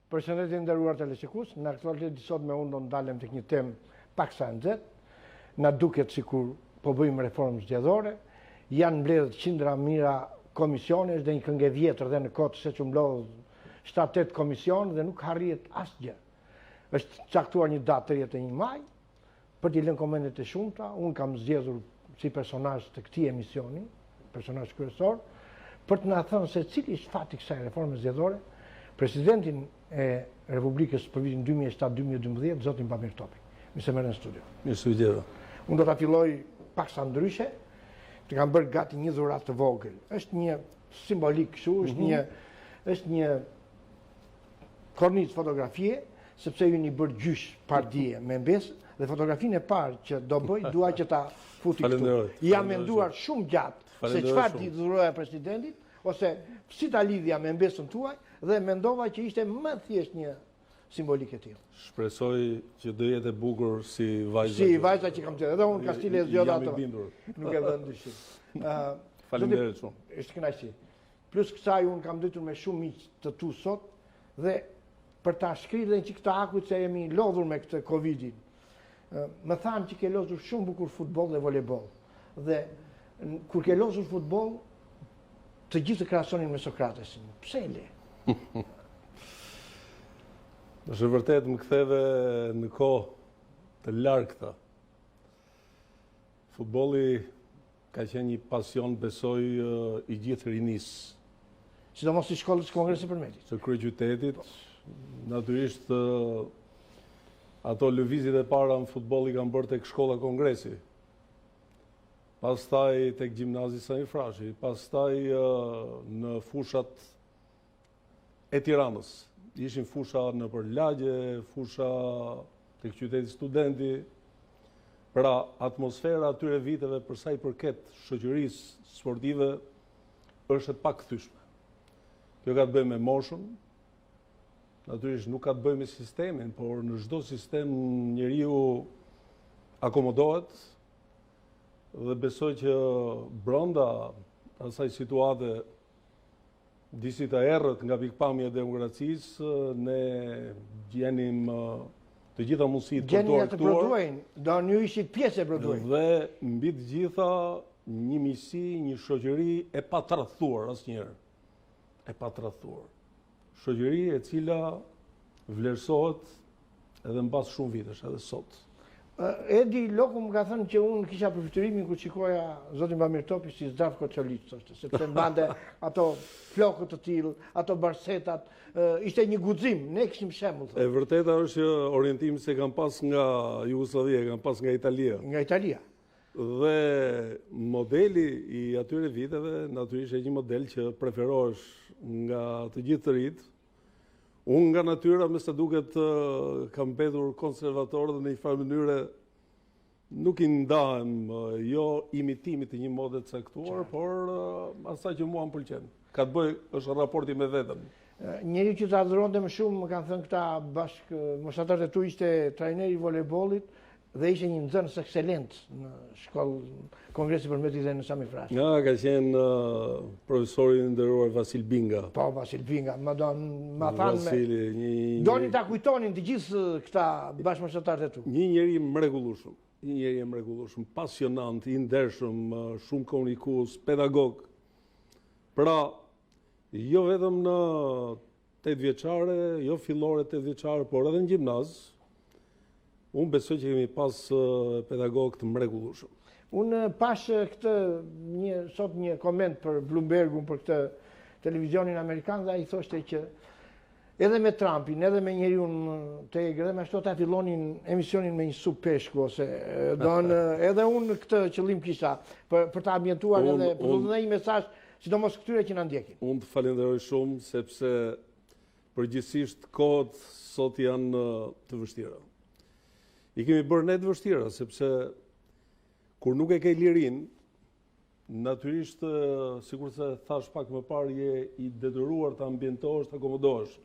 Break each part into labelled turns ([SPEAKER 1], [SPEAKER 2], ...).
[SPEAKER 1] Përshëndetje nderuar teleshikues, në aktualitet sot me unë do ndalem tek një temë paksa nxehtë. Na duket sikur po bëjmë reformë zgjedhore, janë mbledhur qindra mira komisionesh dhe një këngë vjetër dhe në kot se që mblodh 7-8 komisione dhe nuk harriet asgjë. Është caktuar një datë 31 maj për t'i lënë komendet e shumta. Unë kam zgjedhur si personazh të këtij emisioni, personazh kryesor, për të na thënë se cili është fati kësaj reforme zgjedhore, presidentin e Republikës për vitin 2007-2012, zotin Bamir Topi. Mi se merren në studio.
[SPEAKER 2] Mirë se u gjeta.
[SPEAKER 1] Unë do ta filloj paksa ndryshe, të kam bërë gati një dhuratë të vogël. Është një simbolik kështu, është një kornizë fotografie, sepse ju një bërë gjysh pardije me mbesë, dhe fotografinë e parë që do bëj, dua që ta futi këtu. Jam menduar shumë gjatë se çfarë t'i dhuroja presidentit, ose si ta lidhja me mbesën tuaj, dhe mendova që ishte më thjesht një simbolik e tillë.
[SPEAKER 2] Shpresoj që do jetë e bukur si vajza.
[SPEAKER 1] Si vajza që kam qenë. Edhe unë Kastile zgjodha ato.
[SPEAKER 2] Jam i bindur.
[SPEAKER 1] Nuk e vën dyshim.
[SPEAKER 2] Faleminderit shumë.
[SPEAKER 1] Është kënaqësi. Plus kësaj unë kam ditur me shumë miq të tu sot dhe për ta shkrirë dhe një çik të akut se jemi lodhur me këtë Covidin. Më thanë që ke lozur shumë bukur futboll dhe voleboll. Dhe kur ke lozur futboll, të gjithë të krahasonin me Sokratesin. Pse le?
[SPEAKER 2] Është vërtet më ktheve në kohë të largëta. Futbolli ka qenë një pasion, besoj, i gjithë rinis.
[SPEAKER 1] Sidomos i shkollës Kongresit Përmetit.
[SPEAKER 2] Së kryeqytetit, natyrisht ato lëvizjet e para në futboll i kanë bërë tek shkolla Kongresi. Pastaj tek gjimnazi Sami Frashi, pastaj në fushat e Tiranës. Ishin fusha në Përlagje, fusha tek qyteti Studenti. Pra, atmosfera atyre viteve për sa i përket shoqërisë sportive është e pakëthyeshme. Kjo ka të bëjë me moshën, natyrisht nuk ka të bëjë me sistemin, por në çdo sistem njeriu akomodohet dhe besoj që brenda asaj situate disi të errët nga pikpamja e demokracisë, ne gjenim të gjitha mundësitë për të
[SPEAKER 1] aktuar. Do ju ishit pjesë e Broadway.
[SPEAKER 2] Dhe mbi të gjitha një misi, një shoqëri e patradhuar asnjëherë. E patradhuar. Shoqëri e cila vlerësohet edhe mbas shumë vitesh, edhe sot.
[SPEAKER 1] Edi Loku më ka thënë që unë kisha përfiturimin kur shikoja zotin Bamir Topi si Zdravko Çoliç, thoshte, sepse mbante ato flokët të tillë, ato barsetat, ishte një guxim, ne kishim shembull.
[SPEAKER 2] E vërteta është që orientimi se kam pas nga Jugosllavia, kam pas nga Italia.
[SPEAKER 1] Nga Italia.
[SPEAKER 2] Dhe modeli i atyre viteve natyrisht është një model që preferohesh nga të gjithë të rit. Unë nga natyra, me sa duket, kam mbetur konservator dhe në një farë mënyre nuk i ndahem jo imitimit të një mode të caktuar, por asaj që mua më pëlqen. Ka të bëj është raporti me veten.
[SPEAKER 1] Njeriu që të adhuronte më shumë, më kanë thënë këta bashkë moshatarët e tu, ishte trajneri i voleybollit dhe ishte një nxënës ekselent në shkollë Kongresit Përmetit dhe në Sami Frashi.
[SPEAKER 2] Ja, ka qenë profesori i nderuar Vasil Binga.
[SPEAKER 1] Po, Vasil Binga, ma thanë
[SPEAKER 2] me...
[SPEAKER 1] Doni ta kujtonin të gjithë këta bashkëmoshatarët e tu.
[SPEAKER 2] Një njeri mrekullueshëm, një njeri mrekullueshëm, pasionant, i ndershëm, shumë komunikues, pedagog. Pra, jo vetëm në 8 vjeçare, jo fillore 8 vjeçare, por edhe në gjimnaz. Unë besoj që kemi pas pedagog të mrekullueshëm.
[SPEAKER 1] Unë pash sot një koment për Bloombergun, për këtë televizionin amerikan, dhe ai thoshte që edhe me Trumpin, edhe me njeriun të egrë, me ashtu ta fillonin emisionin me një sup peshku, ose edhe unë këtë qëllim kisha, për ta ambientuar edhe për të dhënë një mesazh, sidomos këtyre që na ndjekin.
[SPEAKER 2] Unë të falenderoj shumë, sepse përgjithsisht kohët sot janë të vështira. I kemi bërë ne të vështira, sepse kur nuk e ke lirin, natyrisht, sikur se thash pak më parë, je i detyruar të ambientohesh, të akomodohesh.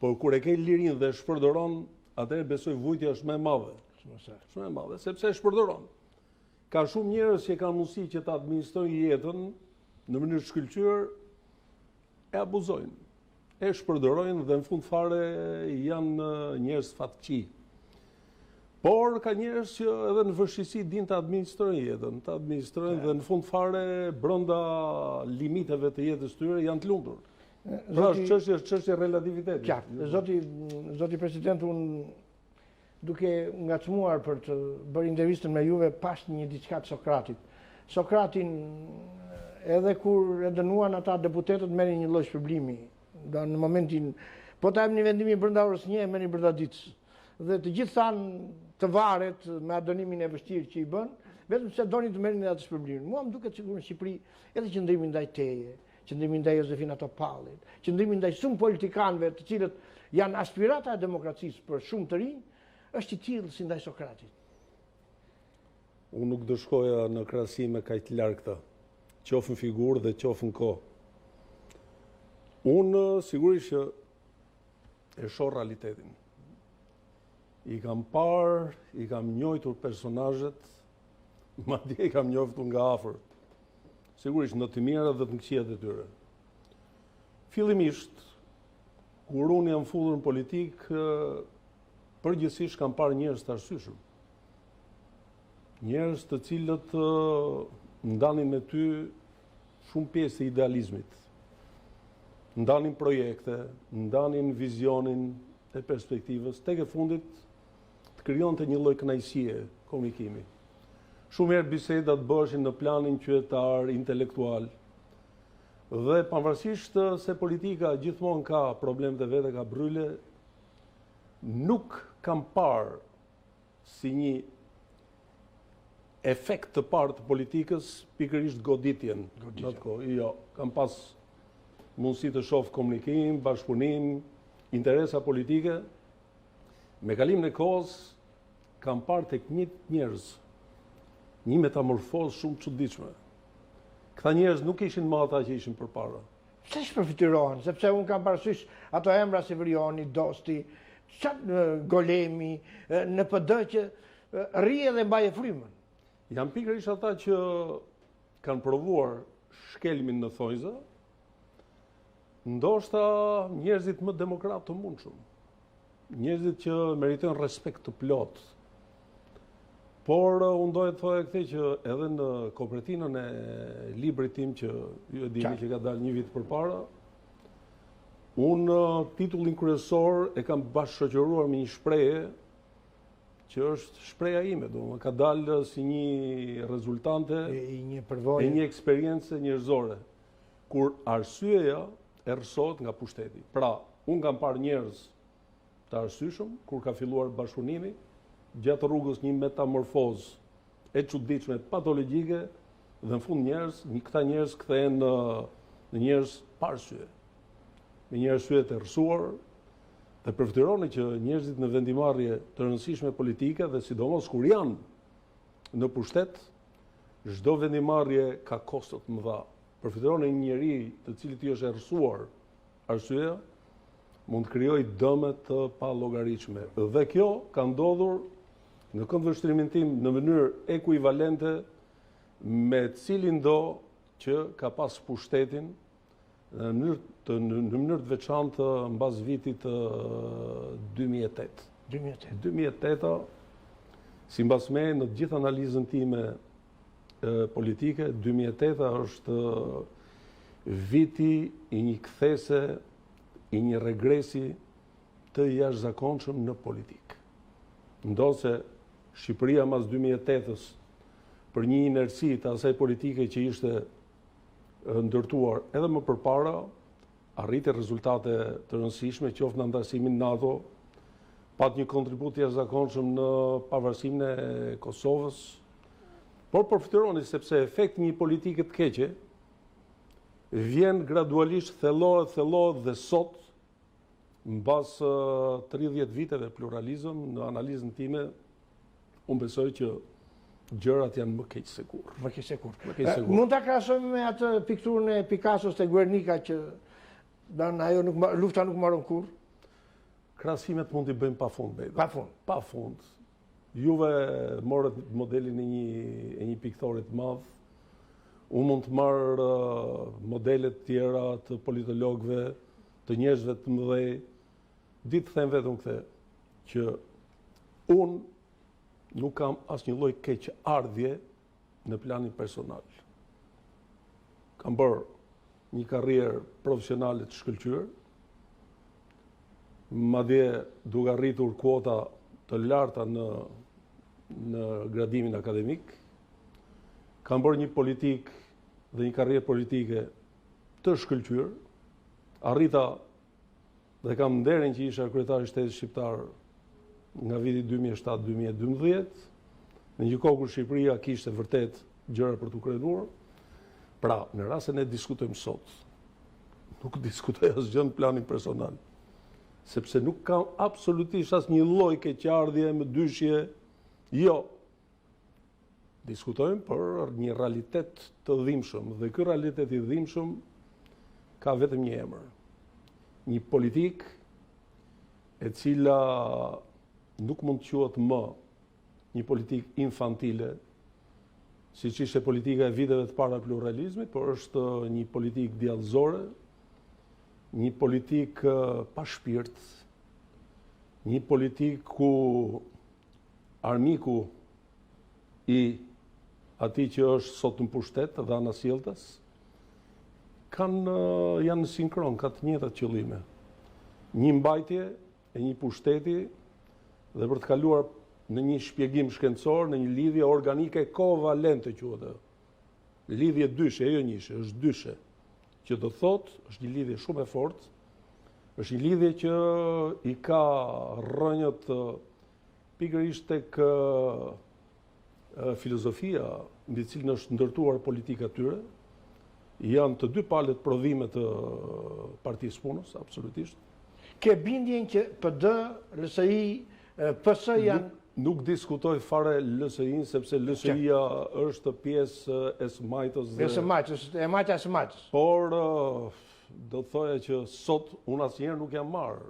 [SPEAKER 2] Por kur e ke lirin dhe shpërdoron, atëherë besoj vujtja është më e madhe. Shumë e madhe, sepse e shpërdoron. Ka shumë njerëz që kanë mundësi që ta administrojnë jetën në mënyrë shkëlqyer, e abuzojnë. e shpërdorin dhe në fund fare janë njerëz fatkeqi. Por ka njerëz që edhe në vështirësi din të administrojnë jetën, dhe në fund fare brenda limiteve të jetës tyre janë të lumtur. Pra është çështje relativiteti.
[SPEAKER 1] Qartë. Zoti president, unë duke ngacmuar për të bërë intervistën me juve pas një diçka të Sokratit. Sokratin edhe kur e dënuan ata deputetët merrin një lloj shpërblimi. Në momentin po ta japni vendimin brenda orës 1 merrin brenda ditës. Dhe të gjithë thanë të varet me dënimin e vështirë që i bën, vetëm se donin të merrin atë shpërblimin. Mua më duket sikur në Shqipëri edhe qëndrimi ndaj teje, qëndrimi ndaj Josefina Topallit, qëndrimi ndaj shumë politikanëve të cilët janë aspirata e demokracisë për shumë të rinj, është i tillë si ndaj Sokratit.
[SPEAKER 2] Unë nuk do shkoja në krahasime kaq të largëta, qofën figurë dhe qofën kohë. Unë sigurisht që e shoh realitetin. I kam parë, i kam njohur personazhet, madje i kam njohur nga afër. Sigurisht në të mira dhe të këqijat e tyre. Fillimisht, kur unë jam futur në politikë, përgjithsisht kam parë njerëz të arsyeshëm. Njerëz të cilët ndanin me ty shumë pjesë të idealizmit. Ndanin projekte, ndanin vizionin e perspektivës, tek e fundit të krijonte një lloj kënaqësie komunikimi. Shumë herë bisedat bëheshin në planin qytetar, intelektual. Dhe pavarësisht se politika gjithmonë ka problemet e veta, ka bryle, nuk kam parë si një efekt të parë të politikës pikërisht goditjen. Jo, kam pas mundësi të shoh komunikim, bashkëpunim, interesa politike. Me kalimin e kohës kam parë tek njerëz një metamorfozë shumë të çuditshme. Këta njerëz nuk ishin më ata që ishin përpara.
[SPEAKER 1] Pse shpërfiturohen? Sepse unë kam parasysh ato emra si Vrioni, Dosti, Golemi, në PD që rrije dhe mbaje frymën.
[SPEAKER 2] Janë pikërisht ata që kanë provuar shkelmin në thojza, ndoshta njerëzit më demokratë të mundshëm, njerëzit që meritojnë respekt të plot. Por unë doja të thoja këtë që edhe në kopertinën e librit tim që ju e dini që ka dalë një vit përpara, unë titullin kryesor e kam bashkëshoqëruar me një shprehje që është shpreha ime, domethënë ka dalë si një rezultante
[SPEAKER 1] e një
[SPEAKER 2] eksperiencë njerëzore, kur arsyeja e rësohet nga pushteti. Pra, unë kam parë njerëz të arsyeshëm kur ka filluar bashkëpunimi, gjatë rrugës një metamorfozë e çuditshme, patologjike, dhe në fund këta njerëz kthehen në njerëz pa arsye. Me një arsye të rësuar, dhe përfituroni që njerëzit në vendimarrje të rëndësishme politike dhe sidomos kur janë në pushtet, çdo vendimarrje ka kosto të mëdha. Përfituroni një njeri të cilit i është rësuar arsyeja, mund të krijojë dëme të pallogaritshme. Dhe kjo ka ndodhur në këndvështrimin tim në mënyrë ekuivalente me cilin do që ka pas pushtetin në mënyrë të veçantë mbas vitit 2008. 2008, sipas me në të gjithë analizën time politike, 2008 është viti i një kthese, i një regresi të jashtëzakonshëm në politikë. Ndonse Shqipëria mas 2008-ës për një inerci të asaj politike që ishte ndërtuar edhe më përpara, arriti rezultate të rëndësishme, qoftë në antarësimin NATO, pat një kontribut jashtëzakonshëm në pavarësimin e Kosovës, por përfituroni sepse efekti një politike të keqe vjen gradualisht, thellohet dhe sot, mbas 30 viteve pluralizëm, në analizën time, unë besoj që gjërat janë më keq se kurrë.
[SPEAKER 1] Më keq se kurrë. Mund ta krahasojmë me atë pikturën e Picassos te Guernica që lufta nuk morën kurrë?
[SPEAKER 2] Krahasimet mund t'i bëjmë pafund, Beda. Pafund. Juve morët modelin e një pikthorit të madh. Unë mund të marr modelet tjera të politologëve, të njerëzve të mëdhej, ditë them vetëm këtë, që unë nuk kam asnjë lloj keqardhje në planin personal. Kam bërë një karrierë profesionale të shkëlqyer, madje duke arritur kuota të larta në gradimin akademik. Kam bërë një politikë dhe një karrierë politike të shkëlqyer. Arrita dhe kam nderin që isha kryetari i Shtetit Shqiptar nga viti 2007-2012, në një kohë kur Shqipëria kishte vërtet gjëra për t'u krenuar. Pra, në rast se ne diskutojmë sot, nuk diskutoj asgjë në planin personal, sepse nuk kam absolutisht asnjë lloj keqardhje, më dyshje, jo. Diskutojmë për një realitet të dhimbshëm, dhe ky realitet i dhimbshëm ka vetëm një emër. Një politikë e cila nuk mund të quhet më një politikë infantile, siç ishte politika e viteve të para pluralizmit, por është një politikë djallëzore, një politikë pa shpirt, një politikë ku armiku i atij që është sot në pushtet dhe anasjelltas janë në sinkron, ka të njëjtat qëllime. Një mbajtje e një pushteti dhe për të kaluar në një shpjegim shkencor, në një lidhje organike kovalente quhet. Lidhje dyshe, jo njëshe, është dyshe. Që do thotë, është një lidhje shumë e fortë, është një lidhje që i ka rrënjët pikërisht tek filozofia mbi cilën është ndërtuar politika e tyre. Janë të dy palët prodhime të Partisë Punës, absolutisht.
[SPEAKER 1] Ke bindjen që PD, LSI, PS janë...
[SPEAKER 2] Nuk diskutoj fare LSI-n, sepse LSI-ja është pjesë e së-majtës.
[SPEAKER 1] E majtja e së-majtës.
[SPEAKER 2] Por, do të thoja që sot, unë asnjëherë nuk jam marrë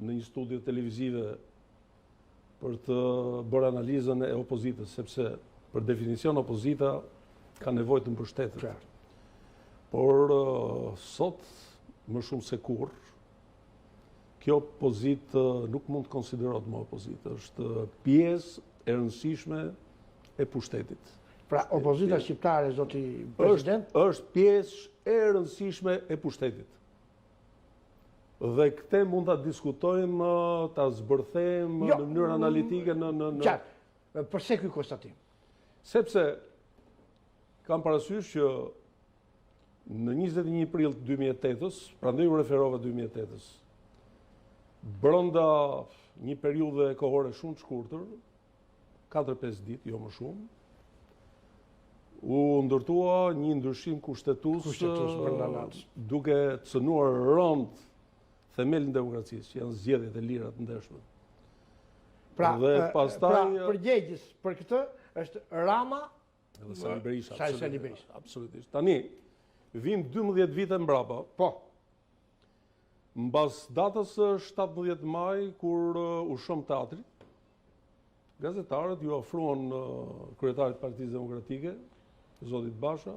[SPEAKER 2] në një studio televizive për të bërë analizën e opozitës, sepse për definicion opozita ka nevojë të mbështetet. Por sot, më shumë se kurrë, kjo opozitë nuk mund të konsiderohet më opozitë, është pjesë e rëndësishme e pushtetit.
[SPEAKER 1] Pra, opozita shqiptare, zoti president?
[SPEAKER 2] Është pjesë e rëndësishme e pushtetit. Dhe këte mund të diskutojmë, të zbërthejmë në mënyrë analitike në...
[SPEAKER 1] Qartë, përse ky konstatim?
[SPEAKER 2] Sepse kam parasysh që në 21 prill të 2008-s, prandaj u referova 2008-s, brenda një periudhe kohore shumë të shkurtër, 4-5 ditë, jo më shumë, u ndërtua një ndryshim kushtetues duke cënuar rënd themelin e demokracisë, që janë zgjedhjet e lira të ndershme.
[SPEAKER 1] Pra, përgjegjës për këtë është Rama
[SPEAKER 2] dhe Sali Berisha. Absolutisht. Tani, vim 12 vite mbrapa.
[SPEAKER 1] Po.
[SPEAKER 2] Mbas datës 17 maj, kur u shom teatri, gazetarët ju ofruan kryetarit Partisë Demokratike, zotit Basha,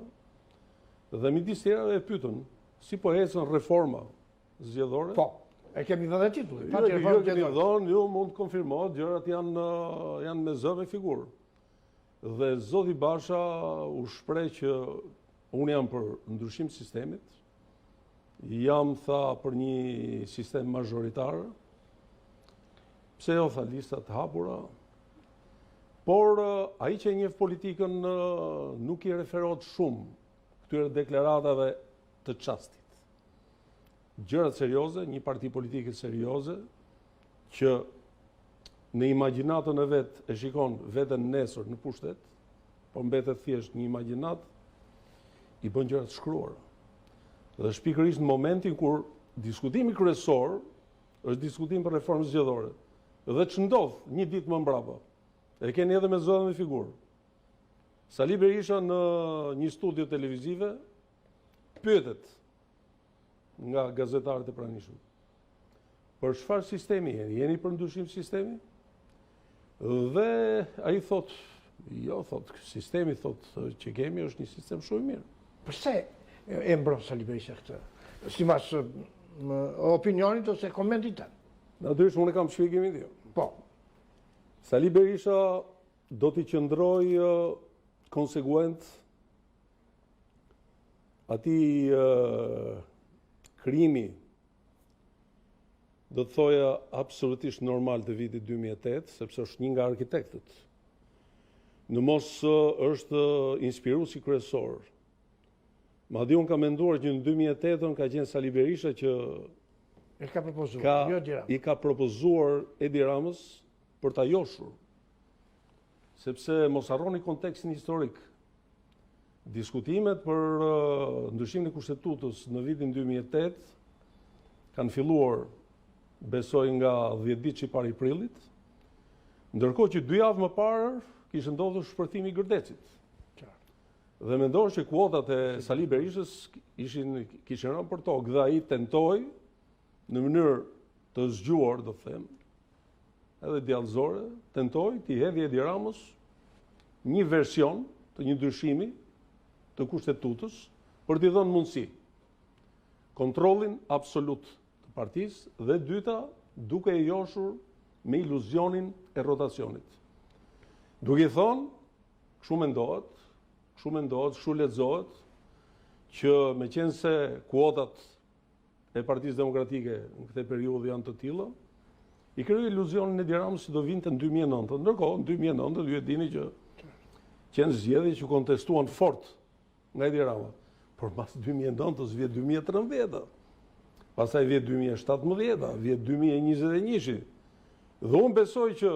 [SPEAKER 2] dhe midis tjerave e pyetën si po ecën reforma zgjedhore.
[SPEAKER 1] Po, e kemi dhënë titullin.
[SPEAKER 2] Jo kemi dhënë, ju mund të konfirmohet, gjërat janë me zë me figurë. Dhe zoti Basha u shpreh që unë jam për ndryshim sistemit, jam, tha, për një sistem mazhoritar, pse jo, tha, listat hapura, por ai që e njeh politikën nuk i referohet shumë këtyre deklaratave të çastit. Gjërat serioze, një parti politike serioze, që në imagjinatën e vet e shikon veten nesër në pushtet, po mbetet thjesht një imagjinat, i bën gjërat të shkruara. Dhe është pikërisht në momentin kur diskutimi kryesor është diskutim për reformën zgjedhore. Dhe ç'ndodh një ditë më mbrapa. E keni edhe me zë dhe me figurë. Sali Berisha në një studio televizive pyetet nga gazetarët e pranishëm. Për çfarë sistemi jeni? Jeni për ndryshim sistemi? Dhe ai thot, jo, thot, sistemi thot që kemi është një sistem shumë i mirë.
[SPEAKER 1] Përse e mbron Sali Berisha këtë? Sipas opinionit ose komentit tënë.
[SPEAKER 2] Natyrisht unë kam shpjegimin tim.
[SPEAKER 1] Po.
[SPEAKER 2] Sali Berisha do t'i qëndroj konsekuent atij krimi, do të thoja absolutisht normal të vitit 2008, sepse është një nga arkitektët. Në mos është inspiruesi kryesor. Madje unë kam menduar që në 2008 ka qenë Sali Berisha që i ka propozuar Edi Ramës për ta joshur. Sepse mos harroni kontekstin historik. Diskutimet për ndryshimin e kushtetutës në vitin 2008 kanë filluar, besoj, nga 10 ditë i parë i prillit, ndërkohë që 2 javë më parë kishte ndodhur shpërthimi i Gërdecit. Dhe mendoj që kuotat e Sali Berishës kishin rënë për tokë dhe ai tentoi në mënyrë të zgjuar, do them, edhe djallëzore, tentoi t'i hedhë Edi Ramës një version të një ndryshimi të kushtetutës për t'i dhënë mundësi kontrollin absolut të partisë dhe dyta duke e joshur me iluzionin e rotacionit. Duke i thonë, kështu mendohet, kështu lexohet, që meqense kuotat e Partisë Demokratike në këtë periudhë janë të tilla, i krijoi iluzionin e Edi Ramës se do vinte në 2009. Ndërkohë, në 2009 ju e dini që qenë zgjedhje që kontestuan fort nga Edi Rama. Por pas 2009-s vjet 2013, pastaj vjet 2017, vjet 2021. Dhe unë besoj që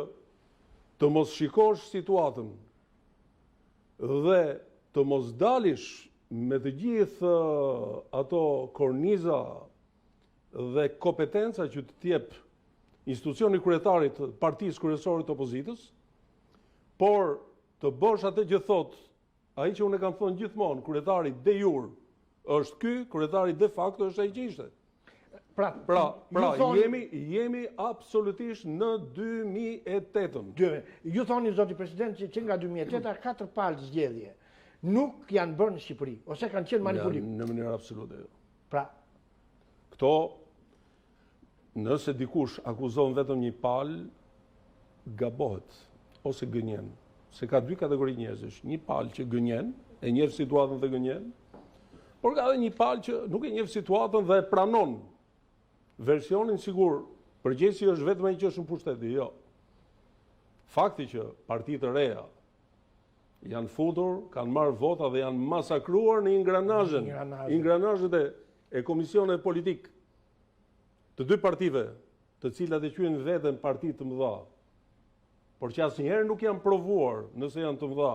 [SPEAKER 2] të mos shikosh situatën dhe të mos dalish me të gjithë ato korniza dhe kompetenca që të jep institucioni kryetarit të partisë kryesore të opozitës, por të bësh atë që thot ai që unë kam thënë gjithmonë, kryetari de jure është ky, kryetari de facto është ai që ishte. Pra, jemi absolutisht në 2008.
[SPEAKER 1] Ju thoni, zoti president, që nga 2008 4 palë zgjedhje nuk janë bërë në Shqipëri, ose kanë qenë manipulim.
[SPEAKER 2] Në mënyrë absolute.
[SPEAKER 1] Pra,
[SPEAKER 2] këto, nëse dikush akuzon vetëm një palë, gabohet ose gënjen. Se ka 2 kategori njerëzish, një palë që gënjen, e njeh situatën dhe gënjen, por ka edhe një palë që nuk e njeh situatën dhe e pranon versionin sigur. Përgjegjësi është vetëm ai që është në pushtet, jo. Fakti që partitë të reja janë futur, kanë marrë vota dhe janë masakruar në ingranazhet e komisioneve politik të 2 partive, të cilat e quajnë veten parti të mëdha, por që asnjëherë nuk janë provuar nëse janë të mëdha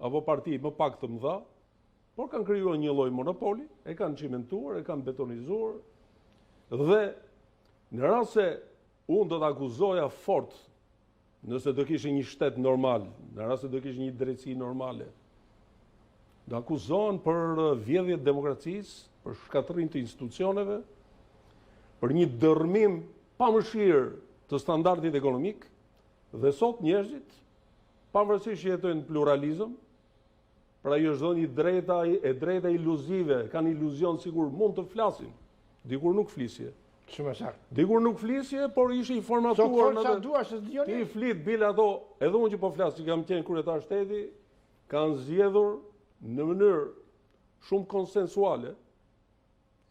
[SPEAKER 2] apo parti më pak të mëdha, por kanë krijuar një lloj monopoli, e kanë cimentuar, e kanë betonizuar. Dhe në rast se unë do të akuzoja fort, nëse do kishte një shtet normal, në rast se do kishte një drejtësi normale, do akuzohen për vjedhje të demokracisë, për shkatërrim të institucioneve, për një dërmim pa mëshirë të standardit ekonomik, dhe sot njerëzit, pavarësisht që jetojnë në pluralizëm, pra ju është dhënë një drejta iluzive, kanë iluzion sigur mund të flasin, dikur nuk flisje.
[SPEAKER 1] Shumë saktë.
[SPEAKER 2] Dikur nuk flisje, por ishe informatuar
[SPEAKER 1] në dhe...
[SPEAKER 2] Ti flit, bile ato, edhe unë që po flas, që kam qenë kryetar shteti, kanë zgjedhur në mënyrë shumë konsensuale,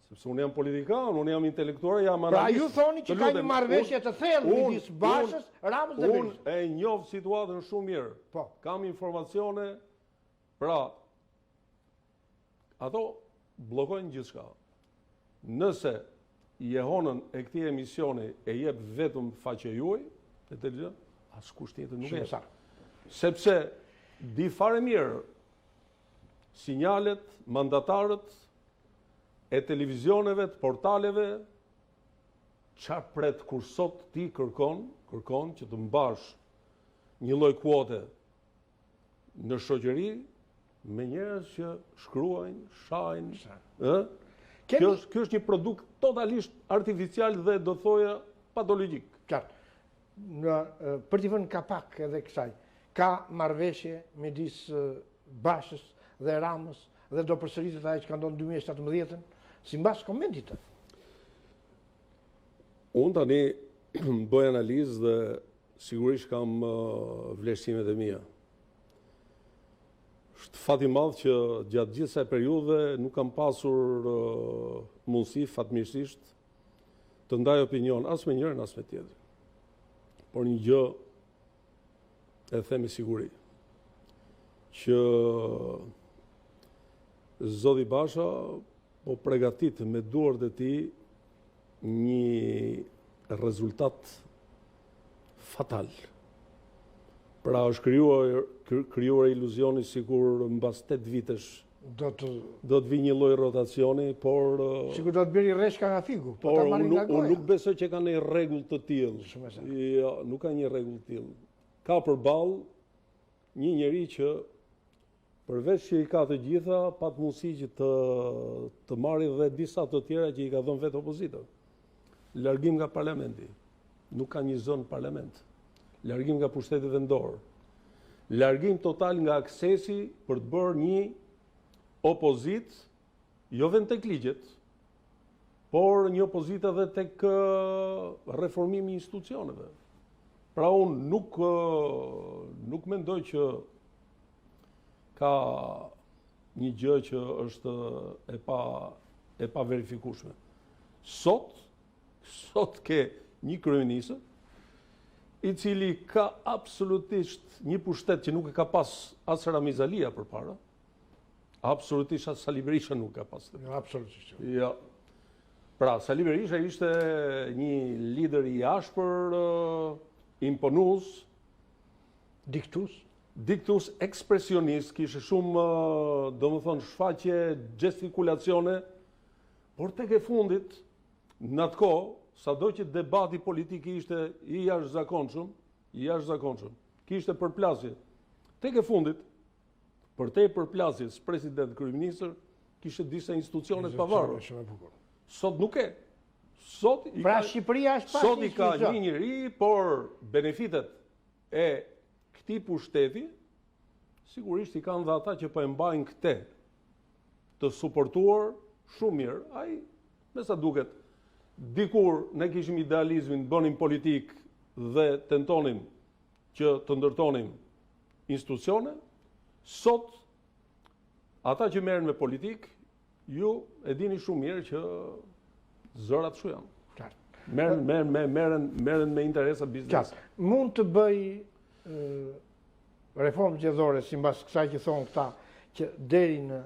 [SPEAKER 2] sepse unë jam politikan, unë jam intelektuar, jam analist.
[SPEAKER 1] Pra ju thoni që ka një marrëveshje të thellë midis Bashës, Ramës dhe Berishës.
[SPEAKER 2] Unë e njoh situatën shumë mirë.
[SPEAKER 1] Po.
[SPEAKER 2] Kam informacione, pra ato bllokojnë gjithçka. Nëse jehonën e këtij emisioni e jep vetëm faqe juaj e televizion, askush tjetër nuk e jep. Sepse di fare mirë sinjalet, mandatarët e televizioneve, të portaleve, çfarë pret kur sot ti kërkon që të mbash një lloj kuote në shoqëri me njerëz që shkruajnë, shajnë, Kjo është një produkt totalisht artificial dhe do thoja patologjik.
[SPEAKER 1] Qartë. Për t'i vënë kapak edhe kësaj, ka marrëveshje midis Bashës dhe Ramës dhe do përsëritet ajo që ka ndodhur në 2017-ën, sipas komentit të.
[SPEAKER 2] Unë tani bëj analizë dhe sigurisht kam vlerësimet e mia. Është fat i madh që gjatë gjithë kësaj periudhe nuk kam pasur mundësi fatmirësisht të ndaj opinion as me njërin as me tjetrin. Por një gjë e them me siguri që Zoti Basha po përgatit me duart e tij një rezultat fatal. Pra është krijuar iluzioni sikur mbas 8 vitesh do të vi një lloj rotacioni, por
[SPEAKER 1] sikur do të bëri rreshka nga figu,
[SPEAKER 2] por unë nuk besoj që ka një rregull të tillë. Jo, nuk ka një rregull të tillë. Ka përballë një njeri që përveç që i ka të gjitha, pat mundësi që të marrë dhe disa të tjera që i ka dhënë vetë opozita. Largim nga parlamenti. Nuk ka një zonë parlament. Largim nga pushteti vendor. Largim total nga aksesi për të bërë një opozit, jo vetëm tek ligjet, por një opozit edhe tek reformimi i institucioneve. Pra unë nuk mendoj që ka një gjë që është e pa verifikueshme. Sot ke një kryeministër i cili ka absolutisht një pushtet që nuk e ka pas as Ramiz Alia përpara, absolutisht as Sali Berisha nuk ka pas.
[SPEAKER 1] Absolutisht.
[SPEAKER 2] Ja. Pra, Sali Berisha ishte një lider i ashpër, imponues, diktus, ekspresionist, kishe shumë, domethënë, shfaqje, gestikulacione, por tek e fundit, në atë kohë, sado që debati politik ishte i jashtëzakonshëm, kishte përplasje. Tek e fundit, për te përplasjes president kryeministër, kishte disa institucione të pavarura. Sot nuk e. Sot i ka një njeri, por benefitet e këtij pushteti, sigurisht i kanë dhe ata që po e mbajnë këtë të suportuar shumë mirë. Ai, me sa duket, dikur ne kishim idealizmin, bënim politik dhe tentonim që të ndërtonim institucione, sot ata që merren me politik, ju e dini shumë mirë që zërat shu janë. Merren me interesa biznes.
[SPEAKER 1] Mund të bëj reformë zgjedhore sipas kësaj që thonë këta, që deri në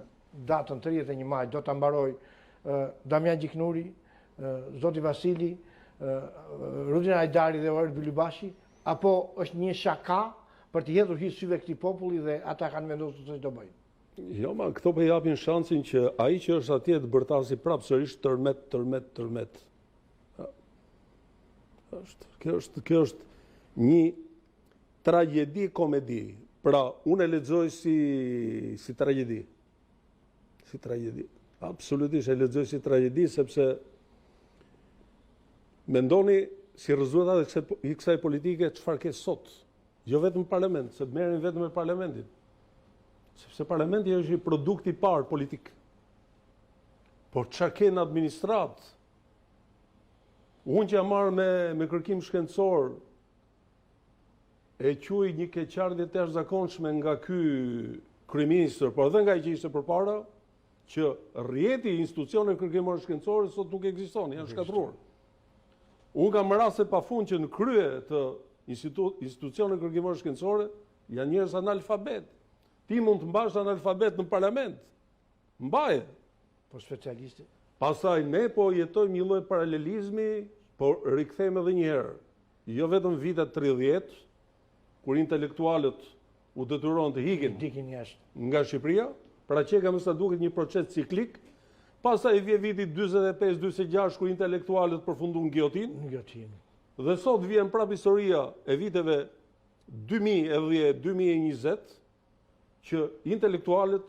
[SPEAKER 1] datën 31 maj do ta mbaroj Damian Gjiknuri, Zoti Vasili, Rudin Hajdari dhe Orel Bylybashi, apo është një shaka për të hedhur hy syve këtij populli dhe ata kanë vendosur se ç'do bëjnë?
[SPEAKER 2] Jo, ma këto po japin shansin që ai që është atje të bërtasi prapë sërish tërmet. Kjo është një tragjedi komedi. Pra, unë e lexoj si tragjedi. Si tragjedi. Absolutisht e lexoj si tragjedi, sepse mendoni si rezultat i kësaj politike çfarë ke sot. Jo vetëm parlament, se merren vetëm me parlamentin. Sepse parlamenti është një produkt i parë politik. Por çfarë ke në administrat? Unë që jam marrë me kërkim shkencor, e quaj një keqardhje të jashtëzakonshme nga ky kryeministër, por edhe nga ai që ishte përpara, që rrjeti i institucioneve kërkimore shkencore sot nuk ekziston, janë shkatruar. Unë kam raste pafund që në krye të institucioneve kërkimore shkencore janë njerëz analfabet. Ti mund të mbash analfabet në parlament. Mbaje.
[SPEAKER 1] Po specialisti.
[SPEAKER 2] Pastaj ne po jetojmë një lloj paralelizmi, por rikthejmë edhe një herë. Jo vetëm vitet 30, kur intelektualët u detyruan të hikin
[SPEAKER 1] jashtë
[SPEAKER 2] nga Shqipëria, pra që ka më sa duket një proces ciklik. Pastaj vjen viti 45-46 kur intelektualët përfunduan giotin. Dhe sot vjen prapë historia e viteve 2010-2020, që intelektualët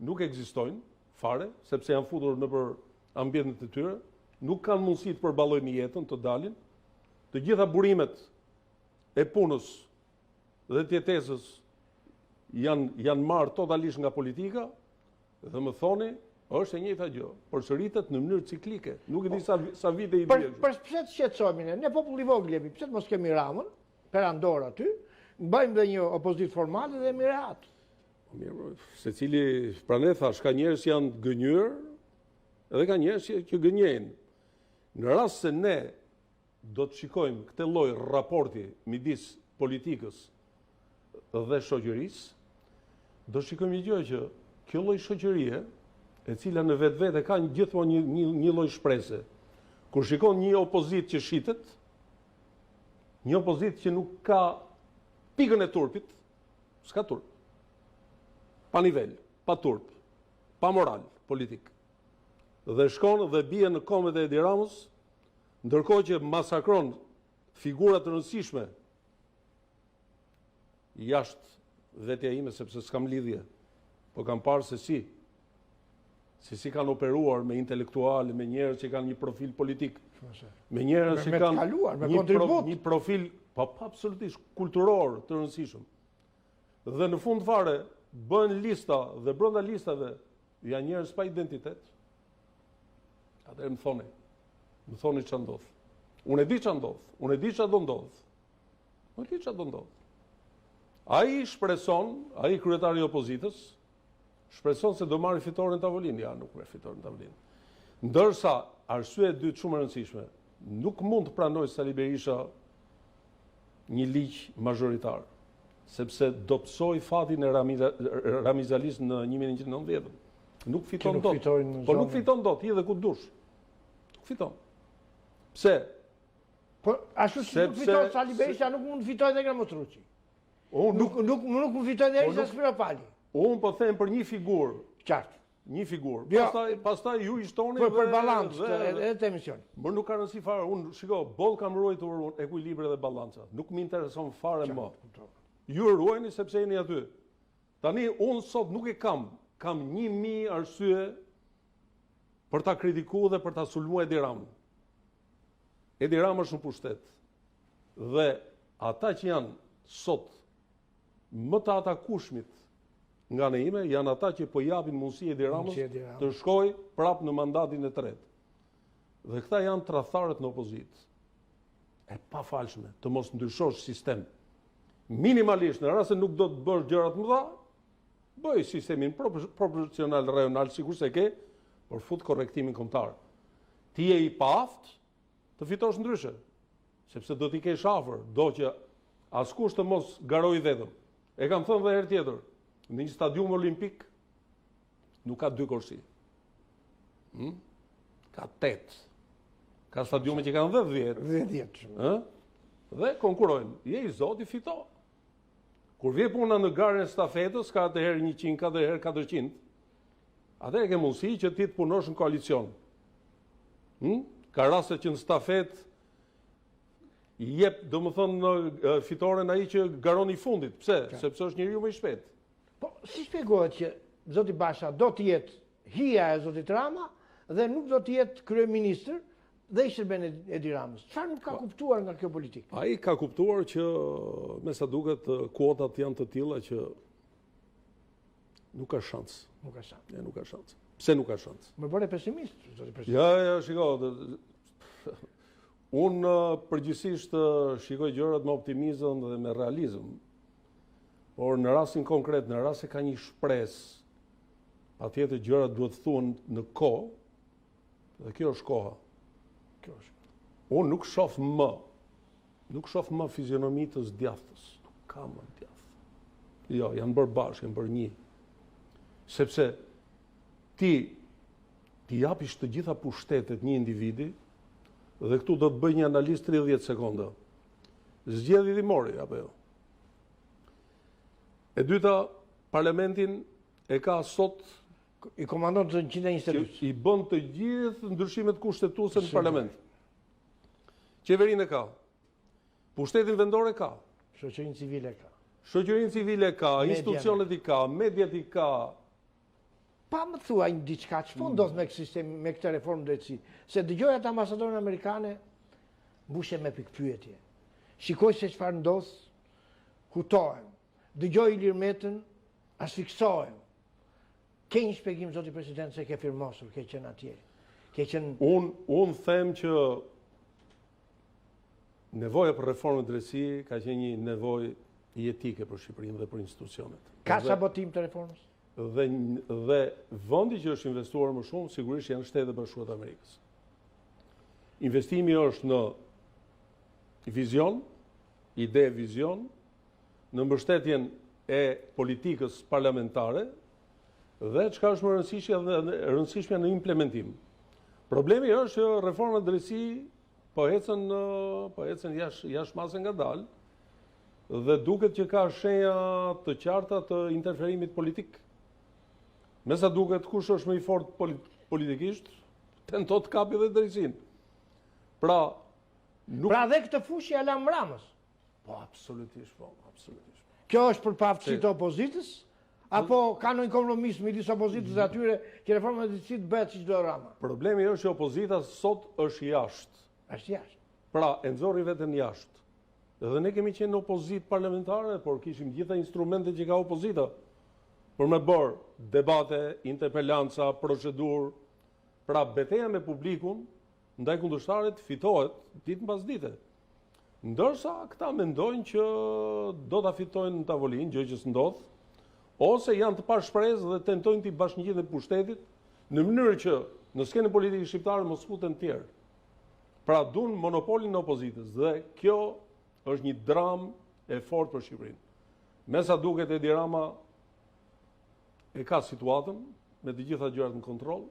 [SPEAKER 2] nuk ekzistojnë fare, sepse janë futur nëpër ambientet e tyre, nuk kanë mundësi të përballojnë jetën, të dalin. Të gjitha burimet e punës dhe të jetesës janë marrë totalisht nga politika, dhe më thoni Është e njëjta gjë, por shëritet në mënyrë ciklike. Nuk e di sa vite i bie.
[SPEAKER 1] Për pse të shqetësohemi ne populli i vogël jemi, pse të mos kemi Ramën, perandor aty, bëjmë dhe një opozitë formale dhe jemi rehat.
[SPEAKER 2] Mirë, secili pranë thash, ka njerëz që janë gënjur, edhe ka njerëz që gënjejnë. Në rast se ne do të shikojmë këtë lloj raporti midis politikës dhe shoqërisë, do shikojmë një gjë që kjo lloj shoqërie, e cila në vetvete ka gjithmonë një lloj shprese. Kur shikon një opozitë që shitet, një opozitë që nuk ka pikën e turpit, s'ka turp. Pa nivel, pa turp, pa moral politik. Dhe shkon dhe bie në komet e Edi Ramës, ndërkohë që masakron figura të rëndësishme jashtë vetja ime, sepse s'kam lidhje, po kam parë se si kanë operuar me intelektuale, me njerëz që kanë një profil politik, me njerëz që kanë një profil absolutisht kulturor të rëndësishëm. Dhe në fund fare bën lista dhe brenda listave janë njerëz pa identitet. Atëherë më thoni ç'a ndodh. Unë e di ç'a ndodh, unë e di ç'a do ndodh. Unë e di ç'a do ndodh. Ai shpreson, ai kryetari i opozitës, shpreson se do marrë fitoren tavolinë, ja nuk merr fitoren tavolinë. Ndërsa arsye e dytë shumë e rëndësishme, nuk mund të pranoj Sali Berisha një ligj mazhoritar, sepse do psoj fatin e Ramizalis në 1990. Nuk fiton dot. Po nuk fiton dot, i dhe ku dush. Nuk fiton. Pse?
[SPEAKER 1] Po ashtu si nuk fiton Sali Berisha, nuk mund të fitojë edhe Gramotruçi. Nuk mund fitoj dhe Isha Spirapali.
[SPEAKER 2] Unë po them për një figurë.
[SPEAKER 1] Qartë.
[SPEAKER 2] Një figurë. Pastaj ju i shtoni
[SPEAKER 1] për balancë edhe të emision.
[SPEAKER 2] Por nuk ka rëndësi fare. Unë shiko, boll kam ruajtur ekuilibrin dhe balanca. Nuk më intereson fare më. Ju ruajni sepse jeni aty. Tani unë sot nuk e kam 1000 arsye për ta kritikuar dhe për ta sulmuar Edi Ramën. Edi Rama është në pushtet. Dhe ata që janë sot më të atakueshmit nga ne ime, janë ata që po japin mundësi Edi Ramës të shkojë prapë në mandatin e tretë. Dhe këta janë tradhtarët në opozitë. E pafalshme të mos ndryshosh sistem. Minimalisht, në rast se nuk do të bësh gjërat mëdha, bëj sistemin proporcional rajonal, sikur se ke, por fut korrektimin kombëtar. Ti je i paaft të fitosh ndryshe, sepse do t'i kesh afër, do që askush të mos garojë vetëm. E kam thënë dhe herë tjetër, në një stadium olimpik nuk ka 2 korsi. Ka 8. Ka stadiume që kanë 10. Dhe konkurojnë. Je i zoti, fito. Kur vje puna në garën e stafetës, ka të herë 100, ka të herë 400. Atëherë ke mundësi që ti të punosh në koalicion. Ka raste që në stafet jep, do më thënë, fitoren ai që garon i fundit. Pse? Sepse është njeriu më i shpejt.
[SPEAKER 1] Po, si shpjegohet që zoti Basha do të jetë hija e zotit Rama dhe nuk do të jetë kryeministër dhe i shërben Edi Ramës? Çfarë nuk ka kuptuar nga kjo politikë?
[SPEAKER 2] Ai ka kuptuar që, me sa duket, kuotat janë të tilla që nuk ka shans.
[SPEAKER 1] Nuk ka shans.
[SPEAKER 2] Nuk ka shans. Pse nuk ka shans?
[SPEAKER 1] Më bëre pesimist, zoti president.
[SPEAKER 2] Ja, shiko. Unë përgjithsisht shikoj gjërat me optimizëm dhe me realizëm. Por në rastin konkret, në rast se ka një shpresë, patjetër gjërat duhet thuhen në kohë, dhe kjo është koha. Unë nuk shoh më fizionomi të zgjathës. Nuk ka më djathtë. Jo, janë bërë bashkë, janë bërë një. Sepse ti japish të gjitha pushtetet një individi, dhe këtu do të bëj një analizë 30 sekonda. Zgjedhje dimori, apo jo? E dyta, parlamentin e ka sot...
[SPEAKER 1] I komandon të 122.
[SPEAKER 2] I bën të gjithë ndryshimet kushtetuese në parlament. Qeverinë e ka. Pushtetin vendor e ka.
[SPEAKER 1] Shoqërinë civile ka.
[SPEAKER 2] Shoqërinë civile ka, institucionet i ka, mediat i ka.
[SPEAKER 1] Pa më thuaj diçka, ç'po ndodh me këtë reformë drejtësi? Se dëgjoja të ambasadorin amerikane, mbushe me pikpyetje. Shikoj se çfarë ndodh, hutohem. Dëgjoj Ilir Metën, asfiksohem. Ke një shpjegim, zoti president, se ke firmosur, ke qenë atje? Ke qenë...
[SPEAKER 2] Unë them që nevoja për reformën e drejtësisë ka qenë një nevojë jetike për Shqipërinë dhe për institucionet.
[SPEAKER 1] Ka sabotim të reformës?
[SPEAKER 2] Dhe vendi që është investuar më shumë, sigurisht janë Shtetet e Bashkuara të Amerikës. Investimi është në vizion, ide vizion, në mbështetjen e politikës parlamentare dhe çka është më rëndësishme në implementim. Problemi është që reforma e drejtësisë po ecën jashtë mase ngadalë dhe duket që ka shenja të qarta të interferimit politik. Me sa duket kush është më i fortë politikisht, tenton të kapi dhe drejtësinë. Pra
[SPEAKER 1] dhe këtë fushë ja lam Ramës.
[SPEAKER 2] Po, absolutisht.
[SPEAKER 1] Kjo është për paftësi të opozitës? Apo ka ndonjë kompromis midis opozitës dhe atyre që reforma e drejtësisë bëhet siç do Rama?
[SPEAKER 2] Problemi është që opozita sot është jashtë.
[SPEAKER 1] Është jashtë.
[SPEAKER 2] Pra, e nxorri veten jashtë. Dhe ne kemi qenë opozitë parlamentare, por kishim gjitha instrumentet që ka opozita për me bërë debate, interpelanca, procedurë. Pra, betejë me publikun ndaj kundërshtarit fitohet ditë mbas dite. Ndërsa këta mendojnë që do ta fitojnë në tavolinë, gjë që s'ndodh, ose janë të pashpresë dhe tentojnë t'i bashkëngjitin pushtetit në mënyrë që në skenën politike shqiptare mos futen të tjerë. Pra duan monopolin e opozitës dhe kjo është një dramë e fortë për Shqipërinë. Me sa duket Edi Rama e ka situatën me të gjitha gjërat në kontroll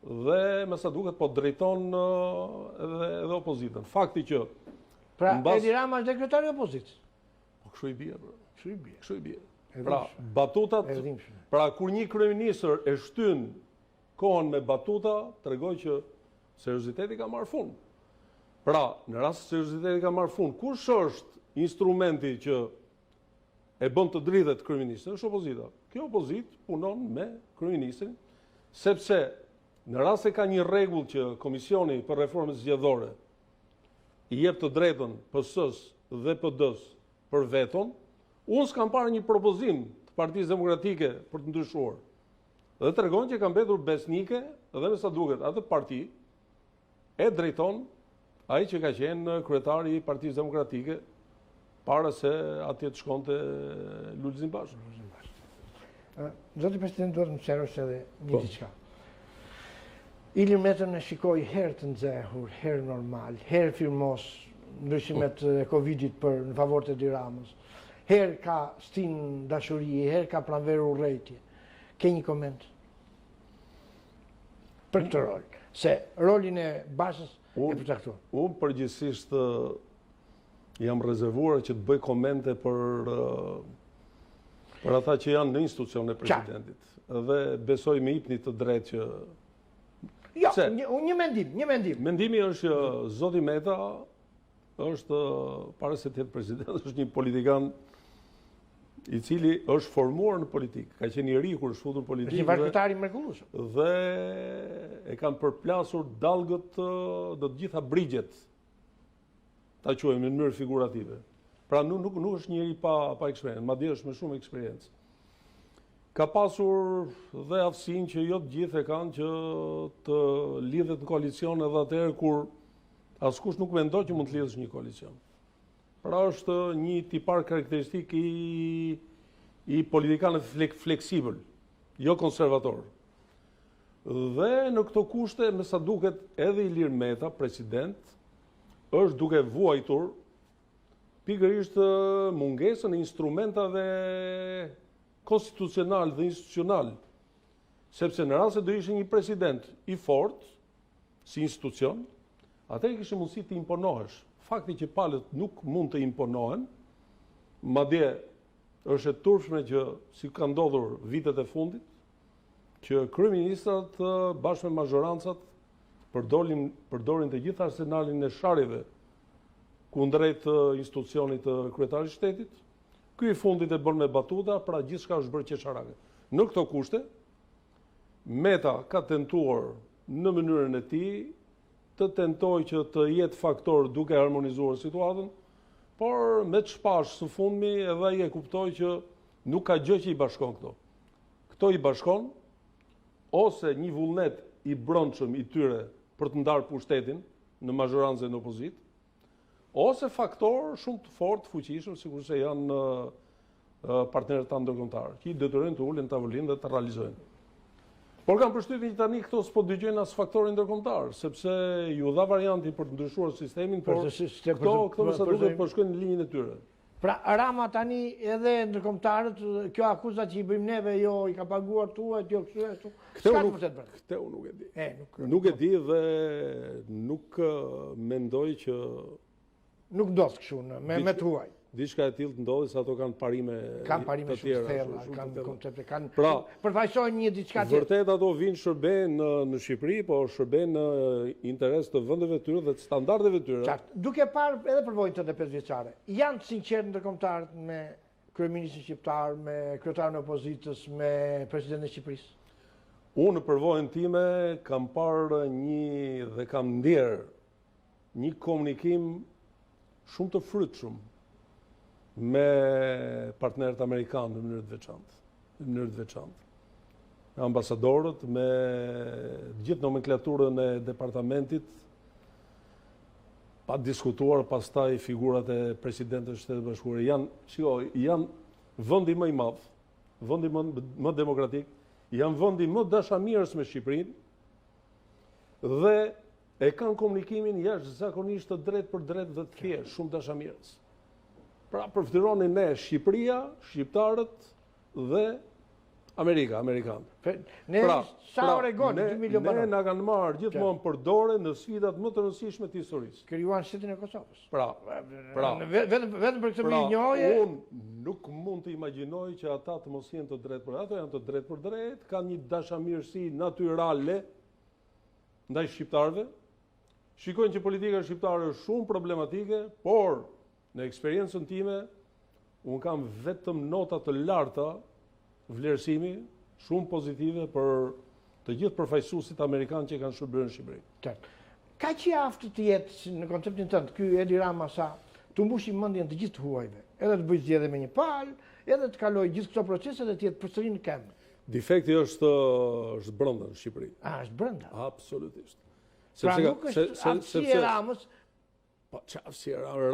[SPEAKER 2] dhe me sa duket po drejton edhe opozitën. Fakti që
[SPEAKER 1] Edi Rama është dekretari i opozitës.
[SPEAKER 2] Po kështu i bie, bro. Kështu i bie.
[SPEAKER 1] Pra,
[SPEAKER 2] batutat, pra kur një kryeministër e shtyn kohën me batuta, tregoj që serioziteti ka marrë fund. Pra, në rast se serioziteti ka marrë fund, kush është instrumenti që e bën të dridhet kryeministri? Është opozita. Kjo opozitë punon me kryeministrin, sepse në rast se ka një rregull që Komisioni për Reformën Zgjedhore i jep të drejtën PS-s dhe PD-s për veton, unë s'kam parë një propozim të Partisë Demokratike për të ndryshuar. Dhe tregon që ka mbetur besnike dhe me sa duket atë parti e drejton ai që ka qenë kryetari i Partisë Demokratike para se atje të shkonte Lulzim Bashë.
[SPEAKER 1] Zoti president, duhet më sqarosh edhe një diçka. Ilir Metën e shikoi herë të nxehur, herë normal, herë firmos ndryshimet e Covidit në favor të Edi Ramës. Herë ka stin dashuri, herë ka pranverë urrejtje. Ke një koment për këtë rol, se rolin e Bashës e përcaktuar.
[SPEAKER 2] Unë përgjithsisht jam rezervuar që të bëj komente për ata që janë në institucion e presidentit. Dhe besoj me hipni të drejtë që...
[SPEAKER 1] Jo, një mendim.
[SPEAKER 2] Mendimi është që zoti Meta është, para se të jetë president, është një politikan i cili është formuar në politikë. Ka qenë i ri kur është futur në politikë.
[SPEAKER 1] Është një vazhdimtar i mrekullueshëm.
[SPEAKER 2] Dhe e kanë përplasur dallgët do të gjitha brigjet, ta quajmë në mënyrë figurative. Pra nuk është njëri pa eksperiencë, madje është me shumë eksperiencë. Ka pasur dhe aftësinë që jo të gjithë e kanë që të lidhet në koalicion edhe atëherë kur askush nuk mendon që mund të lidhësh një koalicion. Pra është një tipar karakteristik i politikanëve fleksibël, jo konservator. Dhe në këto kushte, me sa duket edhe Ilir Meta, president, është duke vuajtur pikërisht mungesën e instrumentave konstitucional dhe institucional, sepse në rast se do ishte një president i fortë si institucion, atëherë kishte mundësi të imponohesh. Fakti që palët nuk mund të imponohen, madje është e turpshme që si ka ndodhur vitet e fundit, që kryeministrat bashkë me mazhorancat përdorin të gjithë arsenalin e sharjeve kundrejt institucionit të kryetarit të shtetit. Ky i fundit e bën me batuta, pra gjithçka është bërë qesharake. Në këto kushte, Meta ka tentuar në mënyrën e tij të tentoj që të jetë faktor duke harmonizuar situatën, por me të shpash së fundmi edhe ai e kuptoi që nuk ka gjë që i bashkon këto. Këto i bashkon ose një vullnet i brendshëm i tyre për të ndarë pushtetin në mazhorancë në opozit, ose faktor shumë të fortë, fuqishëm, sikurse janë partnerët tanë ndërkombëtar, që i detyrojnë të ulen në tavolinë dhe të realizojnë. Por kam përshtypjen që tani këto s'po dëgjojnë as faktorin ndërkombëtar, sepse ju dha varianti për të ndryshuar sistemin, por këto më sa duket po shkojnë në linjën e tyre.
[SPEAKER 1] Pra Rama tani edhe ndërkombëtarët, kjo akuzat që i bëjmë neve, jo i ka paguar tuaj, jo kështu ashtu.
[SPEAKER 2] Këtë unë nuk e di. Nuk e di dhe nuk mendoj që
[SPEAKER 1] nuk ndodh kështu me tuaj.
[SPEAKER 2] Diçka e tillë të ndodhi se ato kanë parime
[SPEAKER 1] shumë të thella, kanë koncepte, kanë përfaqësojnë një diçka tjetër.
[SPEAKER 2] Vërtet ato vinë shërben në Shqipëri, po shërben në interes të vendeve të tyre dhe të standardeve të tyre.
[SPEAKER 1] Qartë. Duke parë edhe përvojën 35 vjeçare, janë të sinqertë ndërkombëtarët me kryeministin shqiptar, me kryetarin e opozitës, me presidentin e Shqipërisë?
[SPEAKER 2] Unë në përvojën time kam parë dhe kam ndjerë një komunikim shumë të frytshëm me partnerët amerikanë në mënyrë të veçantë. Me ambasadorët, me gjithë nomenklaturën e departamentit, pa diskutuar pastaj figurat e presidentëve të Shtetit Bashkuar. Janë vendi më i madh, vendi më demokratik, janë vendi më dashamirës me Shqipërinë dhe e kanë komunikimin jashtëzakonisht të drejtë për drejtë dhe të thjeshtë, shumë dashamirës. Pra përfitironin ne Shqipëria, shqiptarët dhe amerikanët.
[SPEAKER 1] Ne sa Oregon, 2 milion banor.
[SPEAKER 2] Ne na kanë marrë gjithmonë për dorë në sfidat më të rëndësishme të historisë.
[SPEAKER 1] Krijuan shtetin e Kosovës.
[SPEAKER 2] Vetëm
[SPEAKER 1] për këtë më njohje.
[SPEAKER 2] Unë nuk mund të imagjinoj që ata të mos jenë të drejtë për ato, janë të drejtë për drejtë, kanë një dashamirësi natyrale ndaj shqiptarëve. Shikojnë që politika shqiptare është shumë problematike, por në eksperiencën time, unë kam vetëm nota të larta vlerësimi, shumë pozitive për të gjithë përfaqësuesit amerikanë që kanë shërbyer në Shqipëri.
[SPEAKER 1] Ka që aftë të jetë në konceptin tënd, ky Edi Rama sa të mbushë mendjen të gjithë huajve, edhe të bëjë zgjedhje me një palë, edhe të kalojë gjithë këto procese dhe të jetë përsëri në këmbë.
[SPEAKER 2] Defekti është brenda në Shqipëri.
[SPEAKER 1] Është brenda?
[SPEAKER 2] Absolutisht.
[SPEAKER 1] Pra nuk është aftësia e Ramës.
[SPEAKER 2] Po çfarë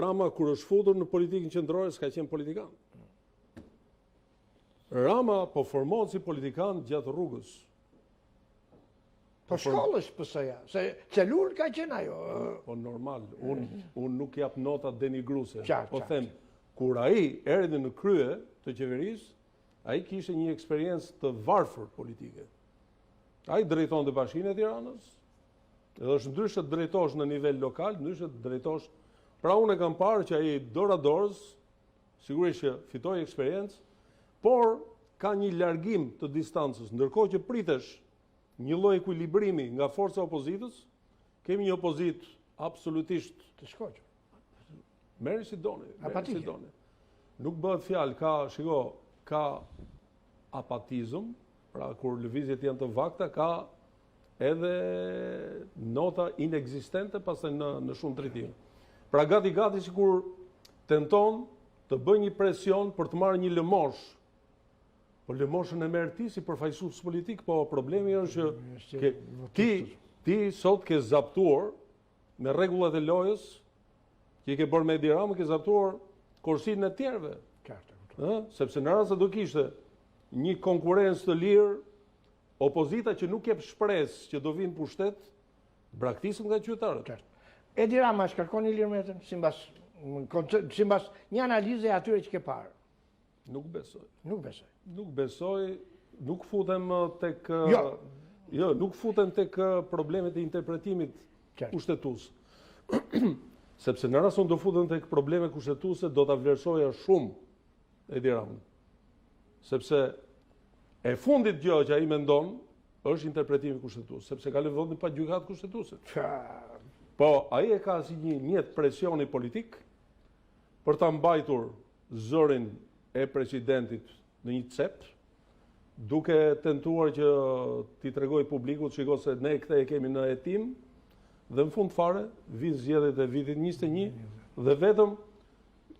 [SPEAKER 2] Rama kur është futur në politikën qendrore s'ka qenë politikan. Rama po formohet si politikan gjatë rrugës.
[SPEAKER 1] Po shkollës PS-ja, se celul ka qenë ajo.
[SPEAKER 2] Po normal, unë nuk jap nota denigruese. Po
[SPEAKER 1] Qartë.
[SPEAKER 2] them, kur ai erdhi në krye të qeverisë, ai kishte një eksperiencë të varfër politike. Ai drejtonte Bashkinë e Tiranës, edhe është ndryshe të drejtosh në nivel lokal, ndryshe të drejtosh. Pra unë e kam parë që ai dora dorës, sigurisht që fitoi eksperiencë, por ka një largim të distancës, ndërkohë që pritesh një lloj ekuilibrimi nga forca e opozitës, kemi një opozitë absolutisht
[SPEAKER 1] të shkoqur.
[SPEAKER 2] Merri si doni. Nuk bëhet fjalë, ka apatizëm, pra kur lëvizjet janë të vakta, ka edhe nota inekzistente pastaj në shumë drejtime. Pra gati sikur tenton të bëjë një presion për të marrë një lëmosh. Po lëmoshën e merr ti si përfaqësues politik, po problemi është që ti sot ke zaptuar me rregullat e lojës që i ke bërë me Edi Ramën, ke zaptuar kursinë e tjerëve. Sepse në rast se do kishte një konkurrencë të lirë, opozita që nuk jep shpresë që do vinë pushtet, braktisën nga qytetarët.
[SPEAKER 1] Edi Rama shkarkon i lirë metën, simbas një analize e atyre që ke parë.
[SPEAKER 2] Nuk besoj. Nuk futem tek nuk futem tek problemet e interpretimit kushtetues. Sepse në rast se do futem tek problemet kushtetuese, do ta vlerësoja shumë Edi Ramën. Sepse e fundit gjë që ai mendon është interpretimi kushtetues, sepse ka lëvendën pa gjykatë kushtetuese. Po ai e ka si një mjet presioni politik për ta mbajtur zërin e presidentit në një cep, duke tentuar që t'i tregoj publikut, shiko se ne këtë e kemi në hetim, dhe në fund fare vinë zgjedhjet e vitit 21 dhe vetëm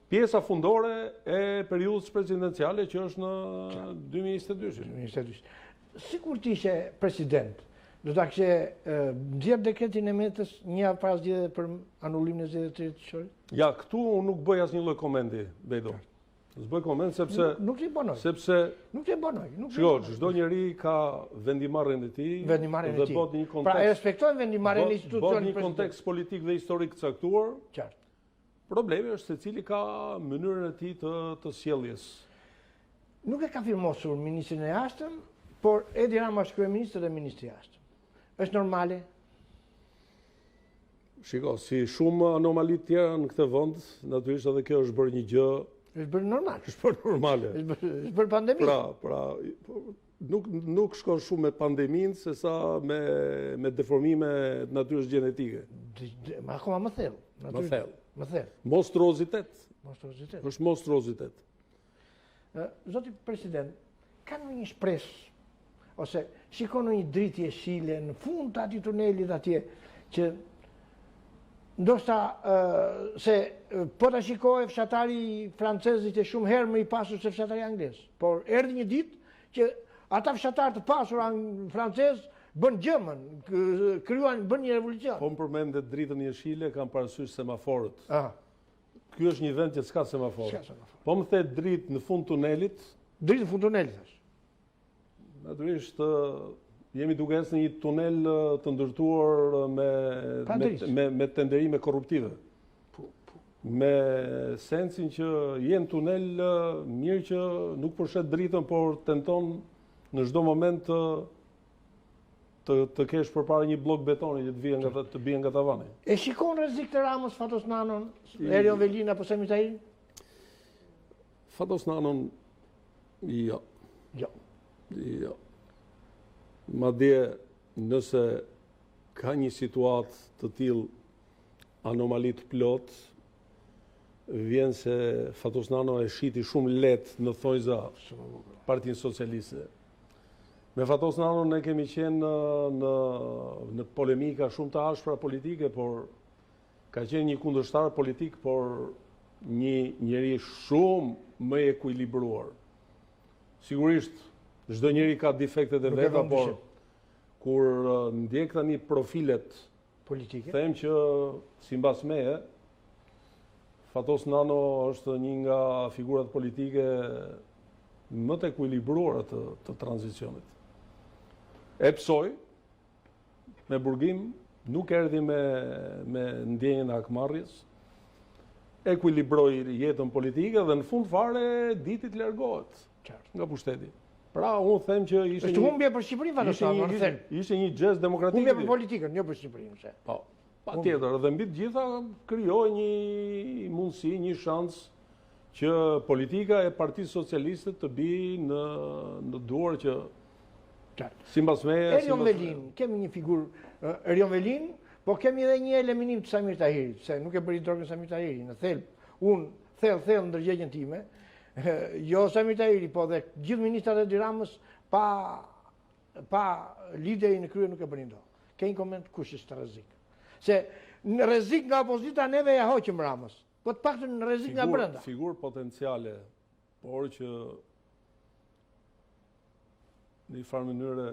[SPEAKER 2] pjesa fundore e periudhës presidenciale që është në 2022.
[SPEAKER 1] sikur të ishe president, do ta kishe nxjerr dekretin e Metës një javë para zgjedhjeve për anullimin e zgjedhjeve të qeverisë?
[SPEAKER 2] Ja, këtu unë nuk bëj asnjë lloj komendi, Bedo. S'bëj koment sepse
[SPEAKER 1] nuk t'i banoj. Nuk t'i banoj.
[SPEAKER 2] Shiko, çdo njeri ka vendimarrjen e tij dhe bot një kontekst.
[SPEAKER 1] Pra e respektojmë vendimarrjen e institucionit.
[SPEAKER 2] Bot një kontekst politik dhe historik të caktuar.
[SPEAKER 1] Qartë.
[SPEAKER 2] Problemi është se cili ka mënyrën e tij të sjelljes.
[SPEAKER 1] Nuk e ka firmosur ministrin e jashtëm, por Edi Rama është kryeministër dhe ministri i jashtëm. Është normale?
[SPEAKER 2] Shiko, si shumë anomali të tjera në këtë vend, natyrisht edhe kjo është bërë një gjë.
[SPEAKER 1] Është bërë normale.
[SPEAKER 2] Është bërë normale.
[SPEAKER 1] Është bërë pandemi.
[SPEAKER 2] Pra, nuk shkon shumë me pandeminë, sesa me deformime të natyrës gjenetike.
[SPEAKER 1] Ma akoma më thellë.
[SPEAKER 2] Më thellë.
[SPEAKER 1] Më thellë.
[SPEAKER 2] Monstruozitet.
[SPEAKER 1] Monstruozitet.
[SPEAKER 2] Është monstruozitet.
[SPEAKER 1] Zoti president, ka një shpresë ose shikon një dritë jeshile në fund të atij tunelit atje që ndoshta se po ta shikoj fshatari francezit e shumë herë më i pasur se fshatari anglez. Por erdhi një ditë që ata fshatarë të pasur francez bën gjëmën, bën një revolucion.
[SPEAKER 2] Po më përmendet dritën jeshile, kam parasysh semaforët. Ky është një vend që s'ka semaforë. Po më the dritë në fund tunelit.
[SPEAKER 1] Dritë në fund tunelit, thash.
[SPEAKER 2] Natyrisht jemi duke ecë në një tunel të ndërtuar me tenderime korruptive. Me sensin që jenë tunel mirë që nuk përshet dritën, por tenton në çdo moment të kesh përpara një blok betoni që të bien nga tavani. E
[SPEAKER 1] shikon rrezik të Ramës Fatos Nanon, Erion Velin apo Sami Tahiri?
[SPEAKER 2] Fatos Nanon, jo. Jo. Madje nëse ka një situatë të tillë anomali të plot, vjen se Fatos Nano e shiti shumë lehtë në thojza Partinë Socialiste. Me Fatos Nano ne kemi qenë në polemika shumë të ashpra politike, por ka qenë një kundërshtar politik, por një njeri shumë më ekuilibruar. Sigurisht, çdo njeri ka defektet e veta, por kur ndjek tani profilet
[SPEAKER 1] politike,
[SPEAKER 2] them që sipas meje, Fatos Nano është një nga figurat politike më të ekuilibruara të tranzicionit. E psoj, me burgim, nuk erdhi me ndjenjën e hakmarrjes, ekuilibroi jetën politike dhe në fund fare diti të largohet nga pushteti. Pra, unë them që ishte
[SPEAKER 1] një humbje për Shqipërinë, Fatos Nano,
[SPEAKER 2] ishte një gest demokratik.
[SPEAKER 1] Humbje për politikën, jo për Shqipërinë.
[SPEAKER 2] Po, patjetër, dhe mbi të gjitha krijoi një mundësi, një shans që politika e Partisë Socialiste të bijë në duar që sipas meje.
[SPEAKER 1] Erion Velin, kemi një figurë Erion Velin, po kemi edhe një eliminim të Samir Tahirit, se nuk e bëri drogën Samir Tahiri, në thelb. Unë thellë në ndërgjegjen time, jo Samir Tahiri, po dhe gjithë ministrat e Edi Ramës pa lideri në krye nuk e bënin dot. Ke një koment, kush është rrezik? Se në rrezik nga opozita neve ja hoqëm Ramës. Po të paktën në rrezik nga brenda.
[SPEAKER 2] Figurë potenciale, por që në një farë mënyrë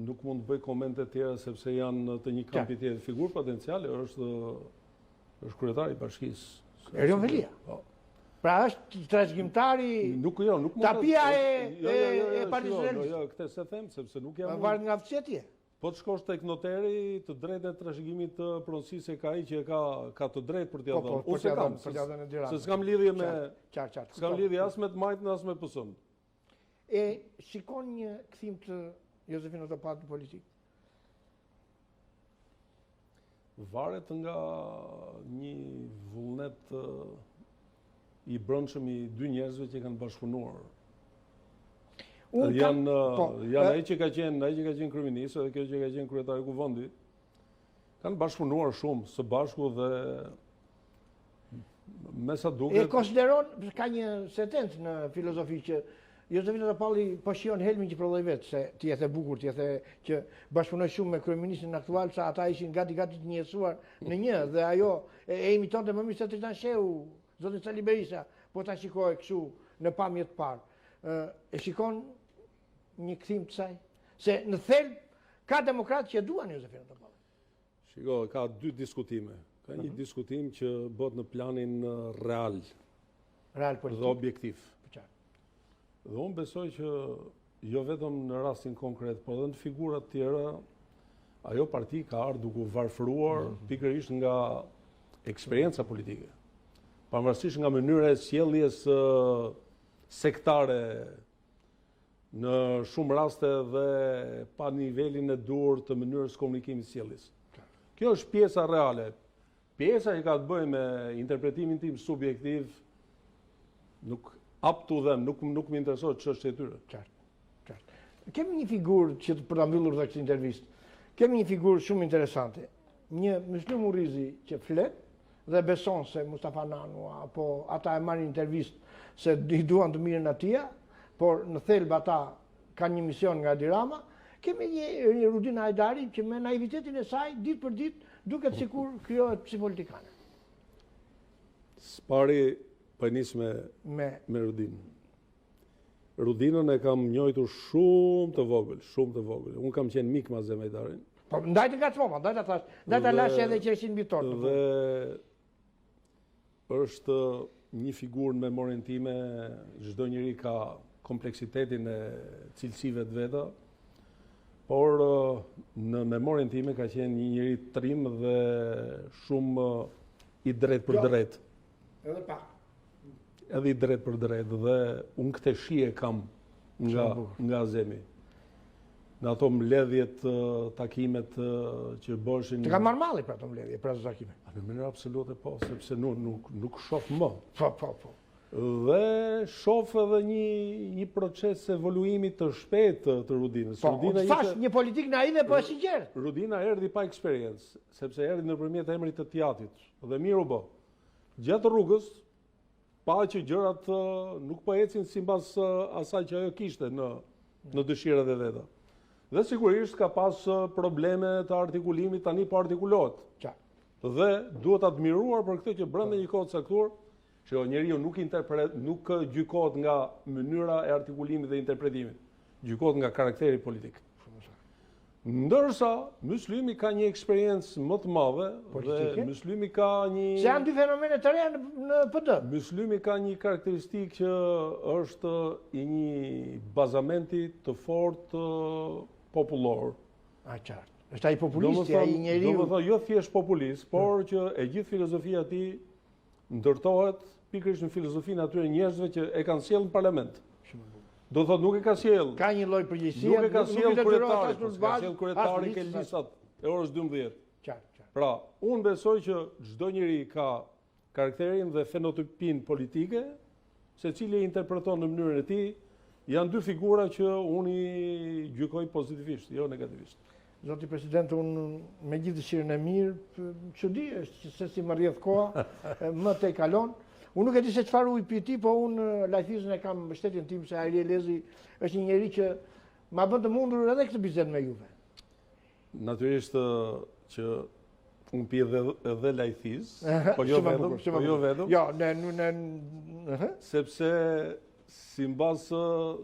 [SPEAKER 2] nuk mund të bëj komente të tjera sepse janë të një kampi tjetër. Figurë potenciale është kryetari i bashkisë.
[SPEAKER 1] Erion Velia. Pra është trashëgimtari, tapia e Partisë Socialiste.
[SPEAKER 2] Jo, këtë se them sepse nuk jam.
[SPEAKER 1] Varet nga aftësia tjetër.
[SPEAKER 2] Po të shkosh tek noteri, të drejtën e trashëgimit të pronësisë ka ai që ka të drejtë për t'ia dhënë.
[SPEAKER 1] Unë se kam,
[SPEAKER 2] se s'kam lidhje me
[SPEAKER 1] s'kam
[SPEAKER 2] lidhje as me të majtën as me PS-n.
[SPEAKER 1] E shikon një kthim të Josefino Topat në politikë?
[SPEAKER 2] Varet nga një vullnet i brendshëm i dy njerëzve që kanë bashkëpunuar. Janë ai që ka qenë kryeminist dhe kjo që ka qenë kryetari i kuvendit. Kanë bashkëpunuar shumë së bashku dhe me sa duket.
[SPEAKER 1] E konsideron, ka një sentencë në filozofi që Josefino Topalli po shijon helmin që prodhoi vetë, se ti e the bukur, ti e the që bashkëpunoi shumë me kryeministin aktual, sa ata ishin gati të njësuar në një, dhe ajo e imitonte më mirë se Tritan Shehu, zotin Sali Berisha, po ta shikoj kështu në pamje të parë. E shikon një kthim të saj, Se në thelb ka demokratë që e duan Jozefinën Topallën.
[SPEAKER 2] Shiko, ka dy diskutime. Ka një diskutim që bëhet në planin real
[SPEAKER 1] politik
[SPEAKER 2] dhe objektiv. Dhe unë besoj që jo vetëm në rastin konkret, por edhe në figurat tjera, ajo parti ka ardhur duke varfëruar pikërisht nga eksperienca politike. Pavarësisht nga mënyra e sjelljes sektare në shumë raste dhe pa nivelin e duhur të mënyrës komunikimit sjelljes. Kjo është pjesa reale. Pjesa që ka të bëjë me interpretimin tim subjektiv, nuk up to them, nuk më interesohet ç'është e tyre.
[SPEAKER 1] Qartë. Kemi një figurë që për ta mbyllur këtë intervistë. Kemi një figurë shumë interesante. Një Muslim Urrizi që flet dhe beson se Mustafa Nanu apo ata e marrin intervistë se i duan të mirën atia, por në thelb ata kanë një mision nga Edi Rama. Kemi një Rudina Hajdari që me naivitetin e saj ditë për ditë duket sikur krijohet si politikane.
[SPEAKER 2] Spari po nis me Rudinën. Rudinën e kam njohur shumë të vogël. Unë kam qenë mik me Azem Hajdarin.
[SPEAKER 1] Po ndajtë nga çmoma, ndajtë lash edhe qershin mbi tort.
[SPEAKER 2] Dhe është një figurë në memorien time, çdo njeri ka kompleksitetin e cilësive të veta, por në memorien time ka qenë një njeri trim dhe shumë i drejtë për drejtë.
[SPEAKER 1] Edhe pak.
[SPEAKER 2] Edhe i drejtë për drejtë dhe unë këtë shije kam nga Azemi. Në ato mbledhjet, takimet që bëshin...
[SPEAKER 1] Të ka marrë malli për ato mbledhje, për ato takime?
[SPEAKER 2] Në mënyrë absolute po, sepse nuk shoh më.
[SPEAKER 1] Po.
[SPEAKER 2] Dhe shoh edhe një proces evoluimi të shpejtë të Rudinës.
[SPEAKER 1] Po, të thash një politik naive po e sinqert.
[SPEAKER 2] Rudina erdhi pa eksperiencë, sepse erdhi nëpërmjet emrit të teatrit. Dhe miru bë. Gjatë rrugës, pa që gjërat nuk po ecin sipas asaj që ajo kishte në dëshirat e veta. Dhe sigurisht ka pas probleme të artikulimit, tani po artikulohet. Dhe duhet admiruar për këtë që brenda një kohe të caktuar, që njeriu nuk gjykohet nga mënyra e artikulimit dhe interpretimit, gjykohet nga karakteri politik. Ndërsa Muslimi ka një eksperiencë më të madhe dhe Muslimi ka një...
[SPEAKER 1] Se janë dy fenomene të reja në PD.
[SPEAKER 2] Muslimi ka një karakteristikë që është i një bazamenti të fortë popullor.
[SPEAKER 1] Qartë. Është ai populisti, ai njeriu.
[SPEAKER 2] Domethënë jo thjesht populist, por që e gjithë filozofia e tij ndërtohet pikërisht në filozofinë atyre njerëzve që e kanë sjellë në parlament. Do thotë nuk e ka sjell.
[SPEAKER 1] Ka një lloj përgjegjësie.
[SPEAKER 2] Nuk e ka sjell kryetari ke listat e orës 12.
[SPEAKER 1] Qartë.
[SPEAKER 2] Pra, unë besoj që çdo njeri ka karakterin dhe fenotipin politike, secili e interpreton në mënyrën e tij. Janë dy figura që unë i gjykoj pozitivisht, jo negativisht.
[SPEAKER 1] Zoti President, unë me gjithë dëshirën e mirë, çudi është se si më rrjedh koha, më tej kalon. Unë nuk e di se çfarë ujë pi ti, po unë lajthizën e kam mbështetjen tim se Ari Elezi është një njeri që ma bën të mundur edhe këtë bisedë me juve.
[SPEAKER 2] Natyrisht që unë pi edhe lajthiz, po jo vetëm.
[SPEAKER 1] Jo,
[SPEAKER 2] sepse sipas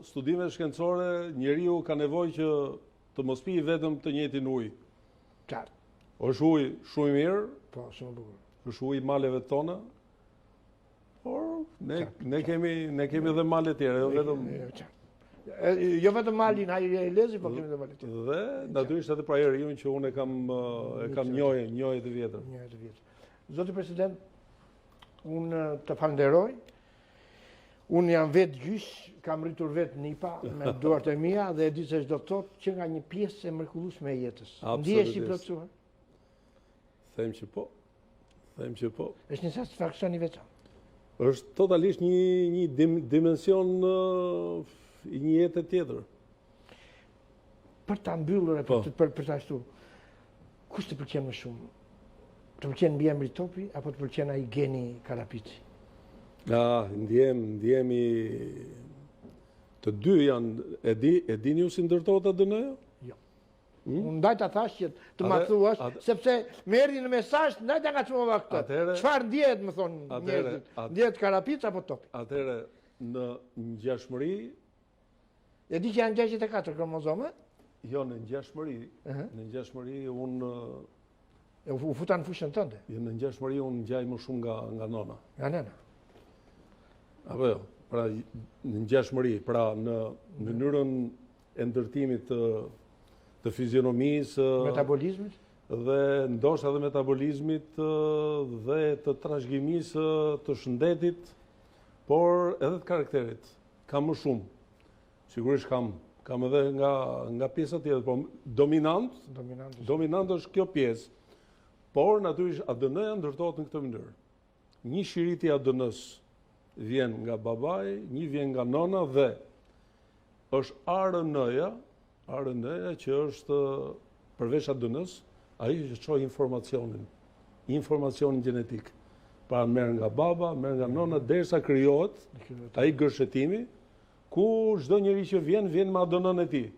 [SPEAKER 2] studimeve shkencore, njeriu ka nevojë që të mos pi vetëm të njëjtin ujë.
[SPEAKER 1] Qartë.
[SPEAKER 2] Është ujë shumë i mirë.
[SPEAKER 1] Po, shumë bukur.
[SPEAKER 2] Është ujë maleve tona. Por ne kemi edhe male tjera, jo vetëm
[SPEAKER 1] jo vetëm malin Ari Elezi, po kemi edhe male tjera.
[SPEAKER 2] Dhe natyrisht edhe pra Eriun që unë e kam njohje të vjetër.
[SPEAKER 1] Zoti President, unë të falenderoj. Unë jam vetë gjyq, kam rritur vetë nipa me duart e mia dhe e di se çdo të thotë që nga një pjesë e mrekullueshme e jetës. Ndihesh i plotësuar?
[SPEAKER 2] Them që po.
[SPEAKER 1] Është një satisfaksion i veçantë.
[SPEAKER 2] Është totalisht një dimension i një jete tjetër.
[SPEAKER 1] Për ta mbyllur e për ta ashtu, kush të pëlqen më shumë? Të pëlqen Bamir Topi apo të pëlqen ai Geni Karapici?
[SPEAKER 2] Ndjemi të dy janë, e dini ju si ndërtohet atë dënoja?
[SPEAKER 1] Jo. Unë ndaj ta thash që të ma thuash, sepse me erdhi në mesazh, ndaj ta nga çmova këtë. Çfarë ndjehet, më thonë njerëzit? Ndjehet Karapica apo Topi?
[SPEAKER 2] Atëherë në ngjashmëri
[SPEAKER 1] e di që janë 64 kromozome?
[SPEAKER 2] Jo, në ngjashmëri unë
[SPEAKER 1] U futa në fushën tënde?
[SPEAKER 2] në ngjashmëri unë ngjaj më shumë nga nona.
[SPEAKER 1] Nga nëna?
[SPEAKER 2] Apo jo, pra në ngjashmëri, pra në mënyrën e ndërtimit të fizionomisë,
[SPEAKER 1] Metabolizmit?
[SPEAKER 2] dhe ndoshta edhe metabolizmit dhe të trashëgimisë të shëndetit, por edhe të karakterit. Kam më shumë. Sigurisht kam edhe nga pjesa tjetër, por dominant është kjo pjesë. Por natyrisht ADN-ja ndërtohet në këtë mënyrë. Një shiriti ADN-s vjen nga babai, një vjen nga nona dhe është RNA-ja që është përveç ADN-s, ai që çoj informacionin gjenetik. Pra merr nga baba, merr nga nona derisa krijohet ai gërshetimi, ku çdo njeri që vjen me ADN-n e tij.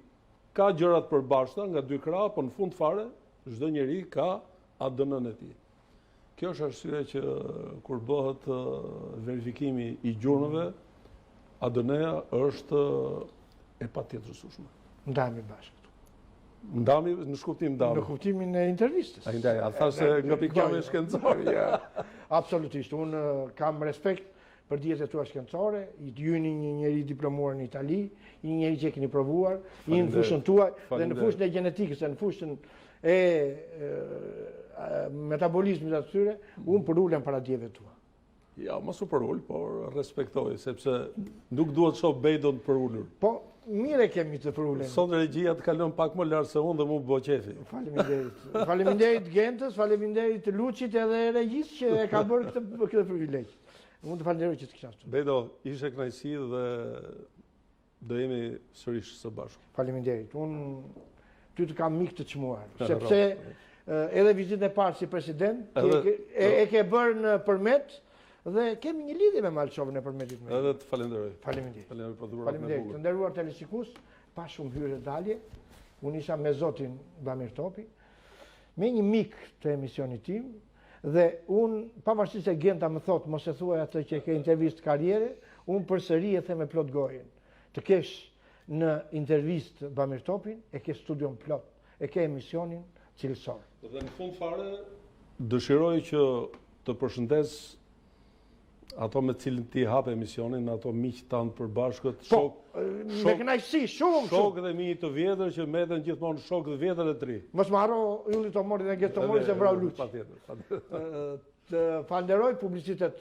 [SPEAKER 2] Ka gjërat përbashkëta nga dy krah, por në fund fare çdo njeri ka ADN-n e tij. Kjo është arsye që kur bëhet verifikimi i gjurmëve, ADN-ja është e patjetërsueshme.
[SPEAKER 1] Ndajmë bashkë.
[SPEAKER 2] Ndami në shkuptim ndami.
[SPEAKER 1] Në kuptimin e intervistës.
[SPEAKER 2] A thash se nga pikpamja shkencore.
[SPEAKER 1] Absolutisht. Unë kam respekt për dijet e tua shkencore, ju jeni një njeri diplomuar në Itali, një njeri që e keni provuar, në fushën tuaj dhe në fushën e gjenetikës, në fushën e metabolizmit atyre, unë përulem para dijeve tua.
[SPEAKER 2] Ja, mos u përull, por respektoj, sepse nuk duhet shoh bejdon për ullur.
[SPEAKER 1] Po, mire kemi të përullem.
[SPEAKER 2] Sot regjia të kalon pak më lartë se unë dhe mu bë qefi.
[SPEAKER 1] Faleminderit. Faleminderit Gentës, faleminderit Luçit edhe Regjis që e ka bërë këtë privilegj. Unë të falenderoj që të kisha ashtu.
[SPEAKER 2] Bejdo, ishe kënaqësi dhe do jemi sërish së bashku.
[SPEAKER 1] Faleminderit. Unë ty të kam mik të çmuar, sepse edhe vizitën e parë si president e ke bërë në Përmet dhe kemi një lidhje me Malçovën e Përmetit.
[SPEAKER 2] Edhe të falenderoj.
[SPEAKER 1] Faleminderit.
[SPEAKER 2] Falenderoj për dhurat me
[SPEAKER 1] Faleminderit. Të nderuar teleshikues, pa shumë hyrje dalje, unë isha me zotin Bamir Topi, me një mik të emisionit tim, dhe unë, pavarësisht se Genta më thotë, mos e thuaj atë që ke intervistë karriere, unë përsëri e them me plot gojen. Të kesh në intervistë Bamir Topin, e ke studion plot, e ke emisionin cilësor.
[SPEAKER 2] Dhe në fund fare, dëshiroj që të përshëndes ato me cilën ti hap emisionin, ato miq tanë përbashkët,
[SPEAKER 1] me kënaqësi, shumë.
[SPEAKER 2] Shokë dhe miq të vjetër që mbeten gjithmonë shokë të vjetër e tri.
[SPEAKER 1] Mos më harro Ylli Tomori dhe Gjet Tomori se vrau Luçi.
[SPEAKER 2] Patjetër.
[SPEAKER 1] Të falenderoj publicitet